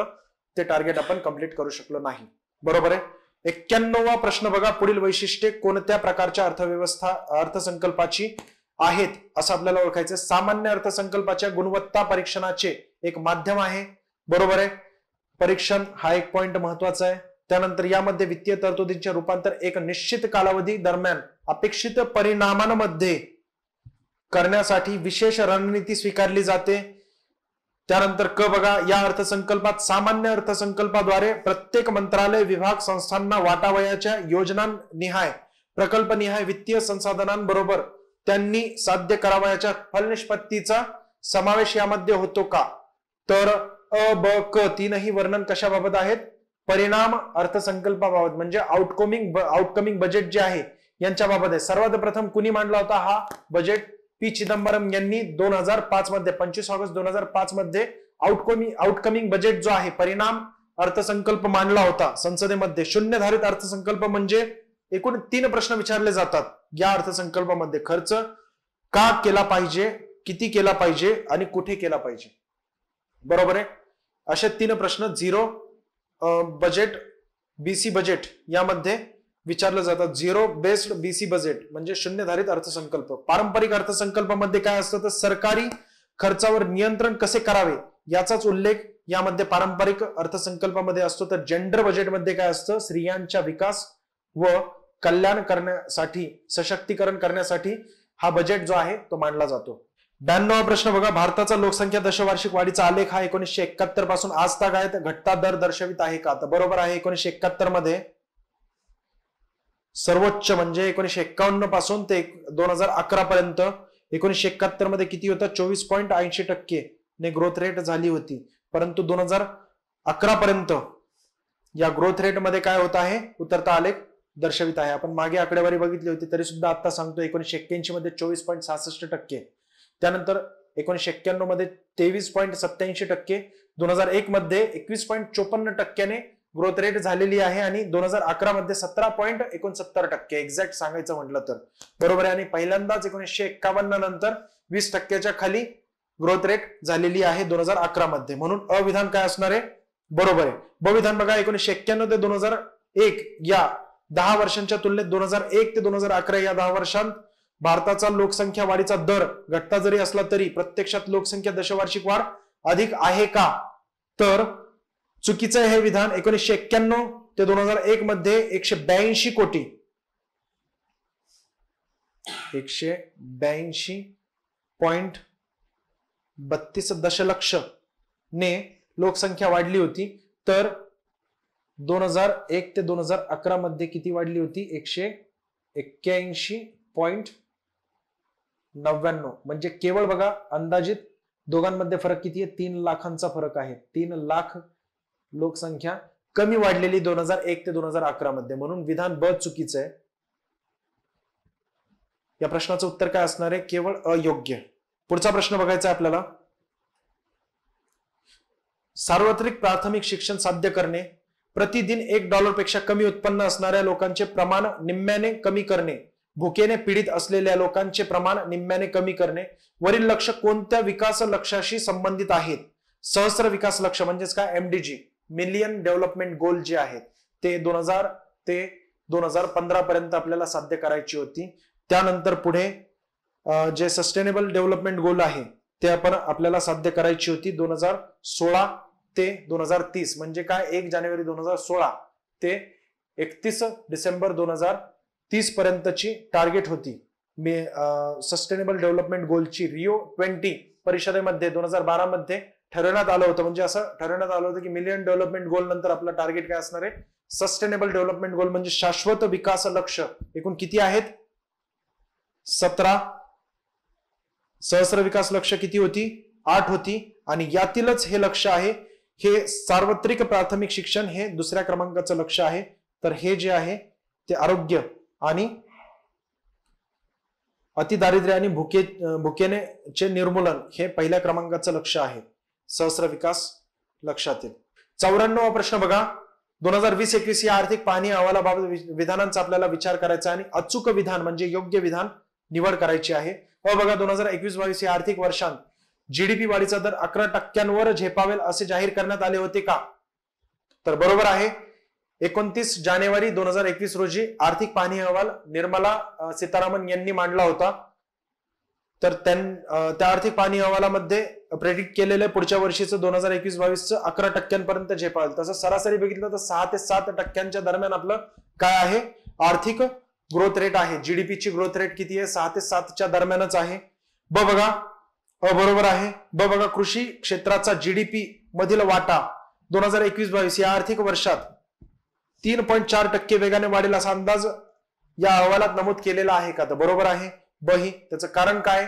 S1: ते टार्गेट आपण कंप्लीट करू शकलो नाही. बरोबर आहे. 91वा प्रश्न बघा, पुढील वैशिष्ट्ये कोणत्या प्रकारच्या अर्थसंकल्पाची आहेत असं आपल्याला ओळखायचं. सामान्य अर्थसंकल्पाच्या गुणवत्ता परीक्षणाचे एक माध्यम आहे. बरोबर आहे. परीक्षण हा एक पॉइंट महत्वाचा आहे. त्यानंतर यामध्ये वित्तीय तरतुदींचे रूपांतर एक निश्चित कालावधी दरम्यान अपेक्षित परिणामांमध्ये करण्यासाठी विशेष रणनीती स्वीकारली जाते. त्यानंतर क बघा, या अर्थसंकल्पात सामान्य अर्थसंकल्पाद्वारे प्रत्येक मंत्रालय, विभाग, संस्थांना वाटावयाच्या योजनानिहाय, प्रकल्पनिहाय वित्तीय संसाधनांबरोबर त्यांनी साध्य करावयाच्या फलनिष्पत्तीचा समावेश यामध्ये होतो का? तर अ, ब, क तीनही वर्णन कशाबाबत आहेत? परिणाम अर्थसंकल्पाबाबत म्हणजे आउटकमिंग बजेट जे आहे यांच्या बाबत आहे. सर्वात प्रथम कुणी मांडला होता हा बजेट? पी चिदंबरम यांनी 2005 मध्ये 25 ऑगस्ट 2005 मध्ये आउटकमिंग बजेट जो आहे, परिणाम अर्थसंकल्प मांडला होता संसदेमध्ये. शून्यधारित अर्थसंकल्प म्हणजे एकूण 3 प्रश्न विचारले जातात या अर्थसंकल्पामध्ये. खर्च का केला पाहिजे, किती केला पाहिजे आणि कुठे केला पाहिजे. बरोबर आहे. असे 3 प्रश्न झिरो बजेट, बीसी बजेट यामध्ये विचारले जातात. झिरो बेस्ड बीसी बजेट म्हणजे शून्यधारित अर्थसंकल्प. पारंपरिक अर्थसंकल्पामध्ये काय असतं तर सरकारी खर्चावर नियंत्रण कसे करावे याचाच उल्लेख यामध्ये पारंपरिक अर्थसंकल्पामध्ये असतो. तर जेंडर बजेटमध्ये काय असतं, स्त्रियांच्या विकास व कल्याण करण्यासाठी, सशक्तीकरण करण्यासाठी हा बजेट जो आहे तो मांडला जातो. 92वा प्रश्न बघा, भारताचा लोकसंख्या दशवार्षिक वाढीचा आलेख हा 1971 पासून आज तक आहे तर घटता दर दर्शवित आहे का. तर बरोबर आहे. 1971 मध्ये सर्वोच्च म्हणजे 1951 पासून ते 2011 पर्यंत 1971 मध्ये किती होता, 24.80% ने ग्रोथ रेट झाली होती. परंतु 2011 पर्यंत या ग्रोथ रेट मध्ये काय होत आहे, उतरता आलेख दर्शवित आहे. आपण मागे आकडेवारी बघितली होती तरी सुद्धा आता सांगतो 1981 मध्ये 24.66%, त्यानंतर 1991 मध्ये 23.87%, 2001 मध्ये 21.54% ग्रोथ रेट झालेली आहे आणि 2011 मध्ये 17.69%, एक्झॅक्ट सांगायचं म्हटलं तर. बरोबर आहे. आणि पहिल्यांदाच 1951 नंतर 20% खाली ग्रोथ रेट झालेली आहे 2011 मध्ये. म्हणून अविधान काय असणार आहे, बरोबर आहे. ब विधान बघा, 1991 ते 2001 या 10 वर्षांच्या तुलनेत 2001 ते 2011 या 10 वर्षांत भारताचा लोकसंख्या वाढीचा दर घटता जरी असला तरी प्रत्यक्षात लोकसंख्या दशवार्षिक वाढ अधिक आहे का. तर चुकीचं आहे हे विधान. 1991 ते 2001 मध्ये 182 कोटी 182.32 दशलक्ष ने लोकसंख्या वाढली होती. तर 2001 ते 2011 मध्ये किती वाढली होती, 181.99. म्हणजे केवळ बघा अंदाजित दोघांमध्ये फरक किती आहे, 3 लाखांचा फरक आहे. 3 लाख लोकसंख्या कमी वाढलेली 2001 ते 2011 मध्ये. म्हणून विधान ब चुकीचं आहे. या प्रश्नाचं उत्तर काय असणार आहे, केवळ अयोग्य. पुढचा प्रश्न बघायचा आहे आपल्याला. सार्वत्रिक प्राथमिक शिक्षण साध्य करणे, प्रतिदिन $1 पेक्षा कमी उत्पन्न असणाऱ्या लोकांचे प्रमाण निम्म्याने कमी करणे, भुकेने पीडित असलेल्या लोकांचे प्रमाण निम्म्याने कमी करणे, वरील लक्ष्य कोणत्या विकास लक्ष्याशी संबंधित आहेत. सहस्र विकास लक्ष्य म्हणजेच काय, MDG, मिलियन डेव्हलपमेंट गोल जे आहेत ते 2000 ते 2015 पर्यंत आपल्याला साध्य करायची होती. त्यानंतर पुढे जे सस्टेनेबल डेव्हलपमेंट गोल आहे ते आपण आपल्याला साध्य करायची होती 2016 ते 2030. म्हणजे काय, 1 जानेवारी 2016 ते 31 डिसेंबर 2030 पर्यंतची टार्गेट होती. सस्टेनेबल डेव्हलपमेंट गोलची रिओ 20 परिषदेमध्ये 2012 मध्ये ठरवण्यात आलं होतं. म्हणजे असं ठरवण्यात आलं होतं की मिलियन डेव्हलपमेंट गोल नंतर आपलं टार्गेट काय असणार आहे, सस्टेनेबल डेव्हलपमेंट गोल म्हणजे शाश्वत विकास लक्ष्य. एकूण किती आहेत, 17. सहस्र विकास लक्ष्य किती होती, 8 होती. आणि यातीलच हे लक्ष्य आहे, हे सार्वत्रिक प्राथमिक शिक्षण हे दुसऱ्या क्रमांकाचं लक्ष्य आहे. तर हे जे आहे ते आरोग्य आणि अतिदारिद्र्य आणि भुकेचे निर्मूलन हे पहिल्या क्रमांकाचं लक्ष्य आहे सहस्र विकास लक्ष्यातील. 94वा प्रश्न बघा, 2020-21 या आर्थिक पाहणी अहवालाबाबत विधानांचा आपल्याला विचार करायचा आणि अचूक विधान म्हणजे योग्य विधान निवड करायची आहे. बघा, 2021-22 या आर्थिक वर्षांत जीडीपी वाढीचा दर 11% झेपावेल असे जाहीर करण्यात आले होते का. तर बरोबर आहे. 29 जानेवारी 2021 रोजी आर्थिक पाहणी अहवाल निर्मला सीतारामन यांनी मांडला होता. तर त्या आर्थिक पाहणी अहवालामध्ये प्रेडिक्ट केलेलं पुढच्या वर्षीचं 2021-22 11% झेपावेल. तसं सरासरी बघितलं तर 6 ते 7% दरम्यान आपलं काय आहे, आर्थिक ग्रोथ रेट आहे. जीडीपीची ग्रोथ रेट किती आहे, 6 ते 7 दरम्यानच आहे. बघा, बरोबर आहे. बघा, कृषी क्षेत्राचा जीडीपी मधील वाटा 2021-22 या आर्थिक वर्षात 3.4% वेगाने वाढेल असा अंदाज या अहवालात नमूद केलेला आहे का. तर बरोबर आहे. बही. त्याचं कारण काय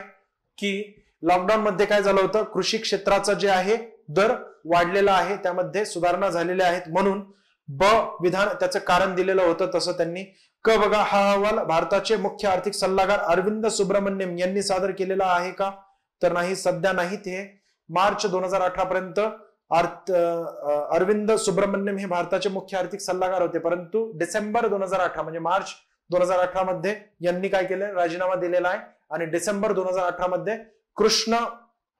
S1: की लॉकडाऊन मध्ये काय झालं होतं, कृषी क्षेत्राचा जे आहे दर वाढलेला आहे, त्यामध्ये सुधारणा झालेल्या आहेत. म्हणून ब विधान त्याचं कारण दिलेलं होतं, तसं त्यांनी क बघा, हा अहवाल भारताचे मुख्य आर्थिक सल्लागार अरविंद सुब्रमण्यम यांनी सादर केलेला आहे का? तर नाही, सध्या नाही. ते मार्च 2018 पर्यंत अरविंद सुब्रमण्यम हे भारताचे मुख्य आर्थिक सल्लागार होते, परंतु डिसेंबर 2018 म्हणजे मार्च 2018 मध्ये यांनी काय केलं, राजीनामा दिलेला आहे. आणि डिसेंबर 2018 मध्ये कृष्ण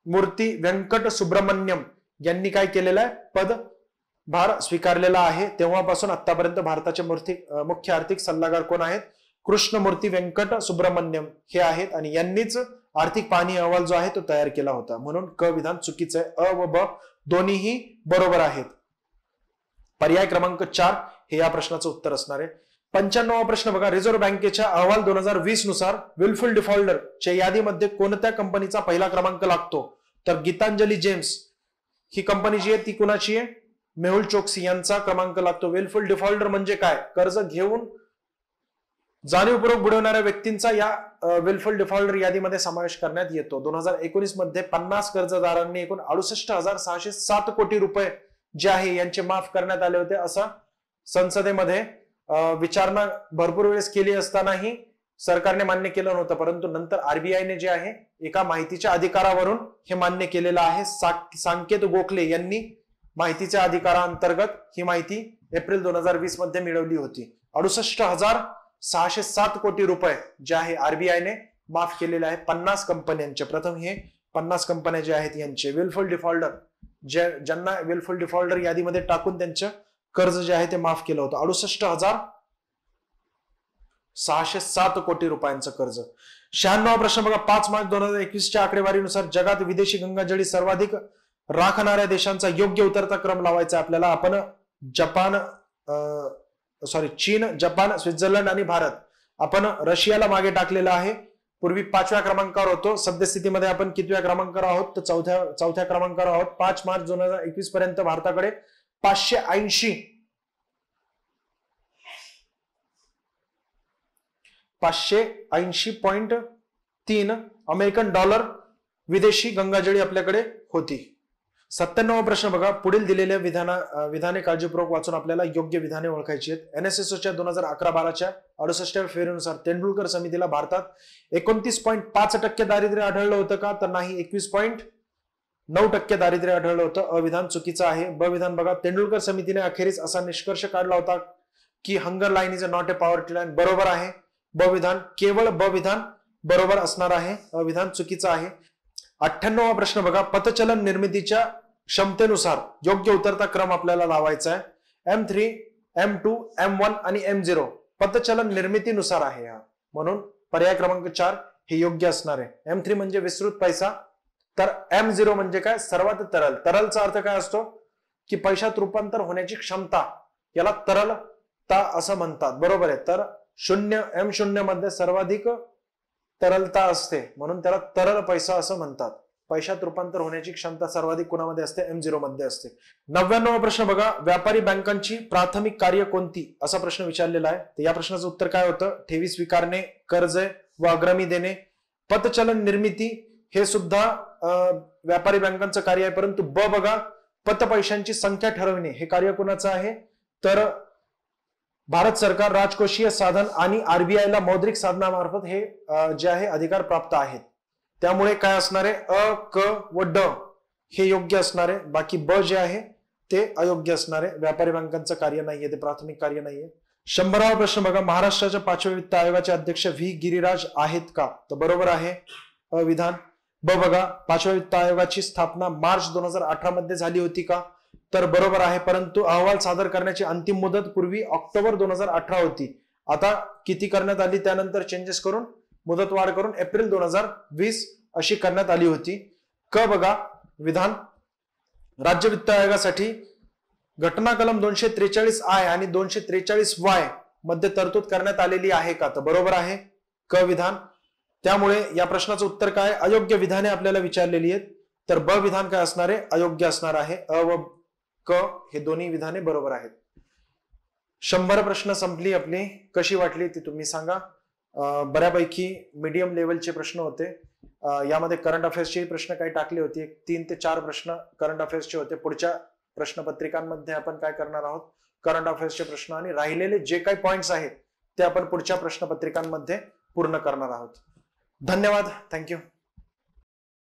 S1: मूर्ती व्यंकट सुब्रमण्यम यांनी काय केलेलं आहे, पदभार स्वीकारलेला आहे. तेव्हापासून आतापर्यंत भारताचे मुख्य आर्थिक सल्लागार कोण आहेत? कृष्णमूर्ती व्यंकट सुब्रमण्यम हे आहेत आणि यांनीच आर्थिक पाहणी अहवाल जो आहे तो तयार केला होता. म्हणून क विधान चुकीचं आहे. अ व ब दोन्हीही बरोबर आहेत. पर्याय क्रमांक 4 हे या प्रश्नाचं उत्तर असणार आहे. 95वा प्रश्न बघा, रिझर्व्ह बँकेच्या अहवाल 2020 नुसार विलफुल डिफॉल्टर च्या यादीमध्ये कोणत्या कंपनीचा पहिला क्रमांक लागतो? तर गीतांजली जेम्स ही कंपनी जी आहे ती कुणाची आहे? मेहुल चोक्सी यांचा क्रमांक लागतो. विलफुल डिफॉल्टर म्हणजे काय? कर्ज घेऊन जाणीवपूर्वक बुडवणाऱ्या व्यक्तींचा या विलफुल डिफॉल्टर यादीमध्ये समावेश करण्यात येतो. 2019 मध्ये 50 कर्जदारांनी एकूण 68,607 कोटी रुपये जे आहे यांचे माफ करण्यात आले होते. असं संसदेमध्ये विचारणा भरपूर वेळेस केली असतानाही सरकारने मान्य केलं नव्हतं, परंतु नंतर आरबीआयने जे आहे एका माहितीच्या अधिकारावरून हे मान्य केलेलं आहे. सांकेत गोखले यांनी माहितीच्या अधिकारांतर्गत ही माहिती एप्रिल 2020 मध्ये मिळवली होती. 68,607 कोटी रुपये जे आहे आरबीआयने माफ केलेले आहे 50 कंपन्यांचे. प्रथम हे 50 कंपन्या जे आहेत यांचे विलफुल डिफॉल्टर, ज्यांना विलफुल डिफॉल्टर यादीमध्ये टाकून त्यांचं कर्ज जे आहे ते माफ केलं होतं. 68,607 कोटी रुपयांचं कर्ज. 96वा प्रश्न बघा, 5 मार्च 2021च्या आकडेवारीनुसार जगात विदेशी गंगाजळी सर्वाधिक राखणाऱ्या देशांचा योग्य उतरता क्रम लावायचा आपल्याला. आपण चीन, जपान, स्वित्झर्लंड आणि भारत, आपण रशियाला मागे टाकलेलं आहे. पूर्वी 5व्या क्रमांकावर होतो, सद्यस्थितीमध्ये आपण कितव्या क्रमांकावर आहोत? तर चौथ्या क्रमांकावर आहोत. 5 मार्च 2021 पर्यंत भारताकडे 580.3 अमेरिकन डॉलर विदेशी गंगाजळी आपल्याकडे होती. 97वा प्रश्न बघा, पुढील दिलेल्या विधाने काळजीपूर्वक वाचून आपल्याला योग्य विधाने ओळखायची आहेत. NSSOच्या 2011-12च्या 68व्या फेरीनुसार तेंडुलकर समितीला भारतात 29.5% दारिद्र्य आढळलं होतं का? तर नाही, 21.9% दारिद्र्य आढळलं होतं. अविधान चुकीचं आहे. ब विधान बघा, तेंडुलकर समितीने अखेरीस असा निष्कर्ष काढला होता की hunger line is a not a poverty line. बरोबर आहे. ब विधान, केवळ ब विधान बरोबर असणार आहे. अविधान चुकीचं आहे. 98वा प्रश्न बघा, पतचलन निर्मितीच्या क्षमतेनुसार योग्य उतरता क्रम आपल्याला लावायचा आहे. M3, M2, M1 आणि M0 पतचलन निर्मितीनुसार आहे हा, म्हणून पर्याय क्रमांक 4 हे योग्य असणार आहे. M3 म्हणजे विस्तृत पैसा, तर M0 म्हणजे काय? सर्वात तरल. तरलचा अर्थ काय असतो? की पैशात रूपांतर होण्याची क्षमता, याला तरलता असं म्हणतात. बरोबर आहे. तर M0 मध्ये सर्वाधिक तरलता असते, म्हणून त्याला तरल पैसा असं म्हणतात. पैशात रूपांतर होण्याची क्षमता सर्वाधिक कोणामध्ये असते? M0 मध्ये असते. 99वा प्रश्न बघा, व्यापारी बँकांची प्राथमिक कार्य कोणती? असा प्रश्न विचारलेला आहे. तर या प्रश्नाचं उत्तर काय होतं? ठेवी स्वीकारणे, कर्ज व अग्रमी देणे. पतचलन निर्मिती हे सुद्धा व्यापारी बँकांचं कार्य आहे, परंतु ब बघा, पत पैशांची संख्या ठरवणे हे कार्य कोणाचं आहे? तर भारत सरकार, राजकोषीय साधन आणि आरबीआयला मौद्रिक साधनामार्फत हे जे आहे अधिकार प्राप्त आहेत. त्यामुळे काय असणार आहे? अ, क व ड हे योग्य असणार आहे. बाकी ब जे आहे ते अयोग्य असणार आहे. व्यापारी बँकांचं कार्य नाहीये, ते प्राथमिक कार्य नाहीये. 100वा प्रश्न बघा, महाराष्ट्राच्या 5व्या वित्त आयोगाचे अध्यक्ष व्ही गिरिराज आहेत का? तर बरोबर आहे. अविधान. ब बघा, 5व्या वित्त आयोगाची स्थापना मार्च 2018 मध्ये झाली होती का? तर बरोबर आहे. परंतु अहवाल सादर करण्याची अंतिम मुदत पूर्वी ऑक्टोबर 2018 होती. आता किती करण्यात आली? त्यानंतर चेंजेस करून मुदतवाढ करून एप्रिल 2020 अशी करण्यात आली होती. क बघा, विधान, राज्य वित्त आयोगासाठी घटना कलम 243I आणि 243Y मध्ये तरतूद करण्यात आलेली आहे का? तर बरोबर आहे. क विधान. त्यामुळे या प्रश्नाचं उत्तर काय? अयोग्य विधाने आपल्याला विचारलेली आहेत. तर ब विधान काय असणार आहे? अयोग्य असणार आहे. अ व क हे दोन्ही विधाने बरोबर आहेत. 100 प्रश्न संपली आपली. कशी वाटली ती तुम्ही सांगा. बऱ्यापैकी मीडियम लेवलचे प्रश्न होते. यामध्ये करंट अफेअर्सचे प्रश्न काही टाकले होते. 3 ते 4 प्रश्न करंट अफेअर्सचे होते. पुढच्या प्रश्नपत्रिकांमध्ये आपण काय करणार आहोत? करंट अफेअर्सचे प्रश्न आणि राहिलेले जे काही पॉइंट्स आहेत ते आपण पुढच्या प्रश्नपत्रिकांमध्ये पूर्ण करणार आहोत. धन्यवाद. थँक्यू.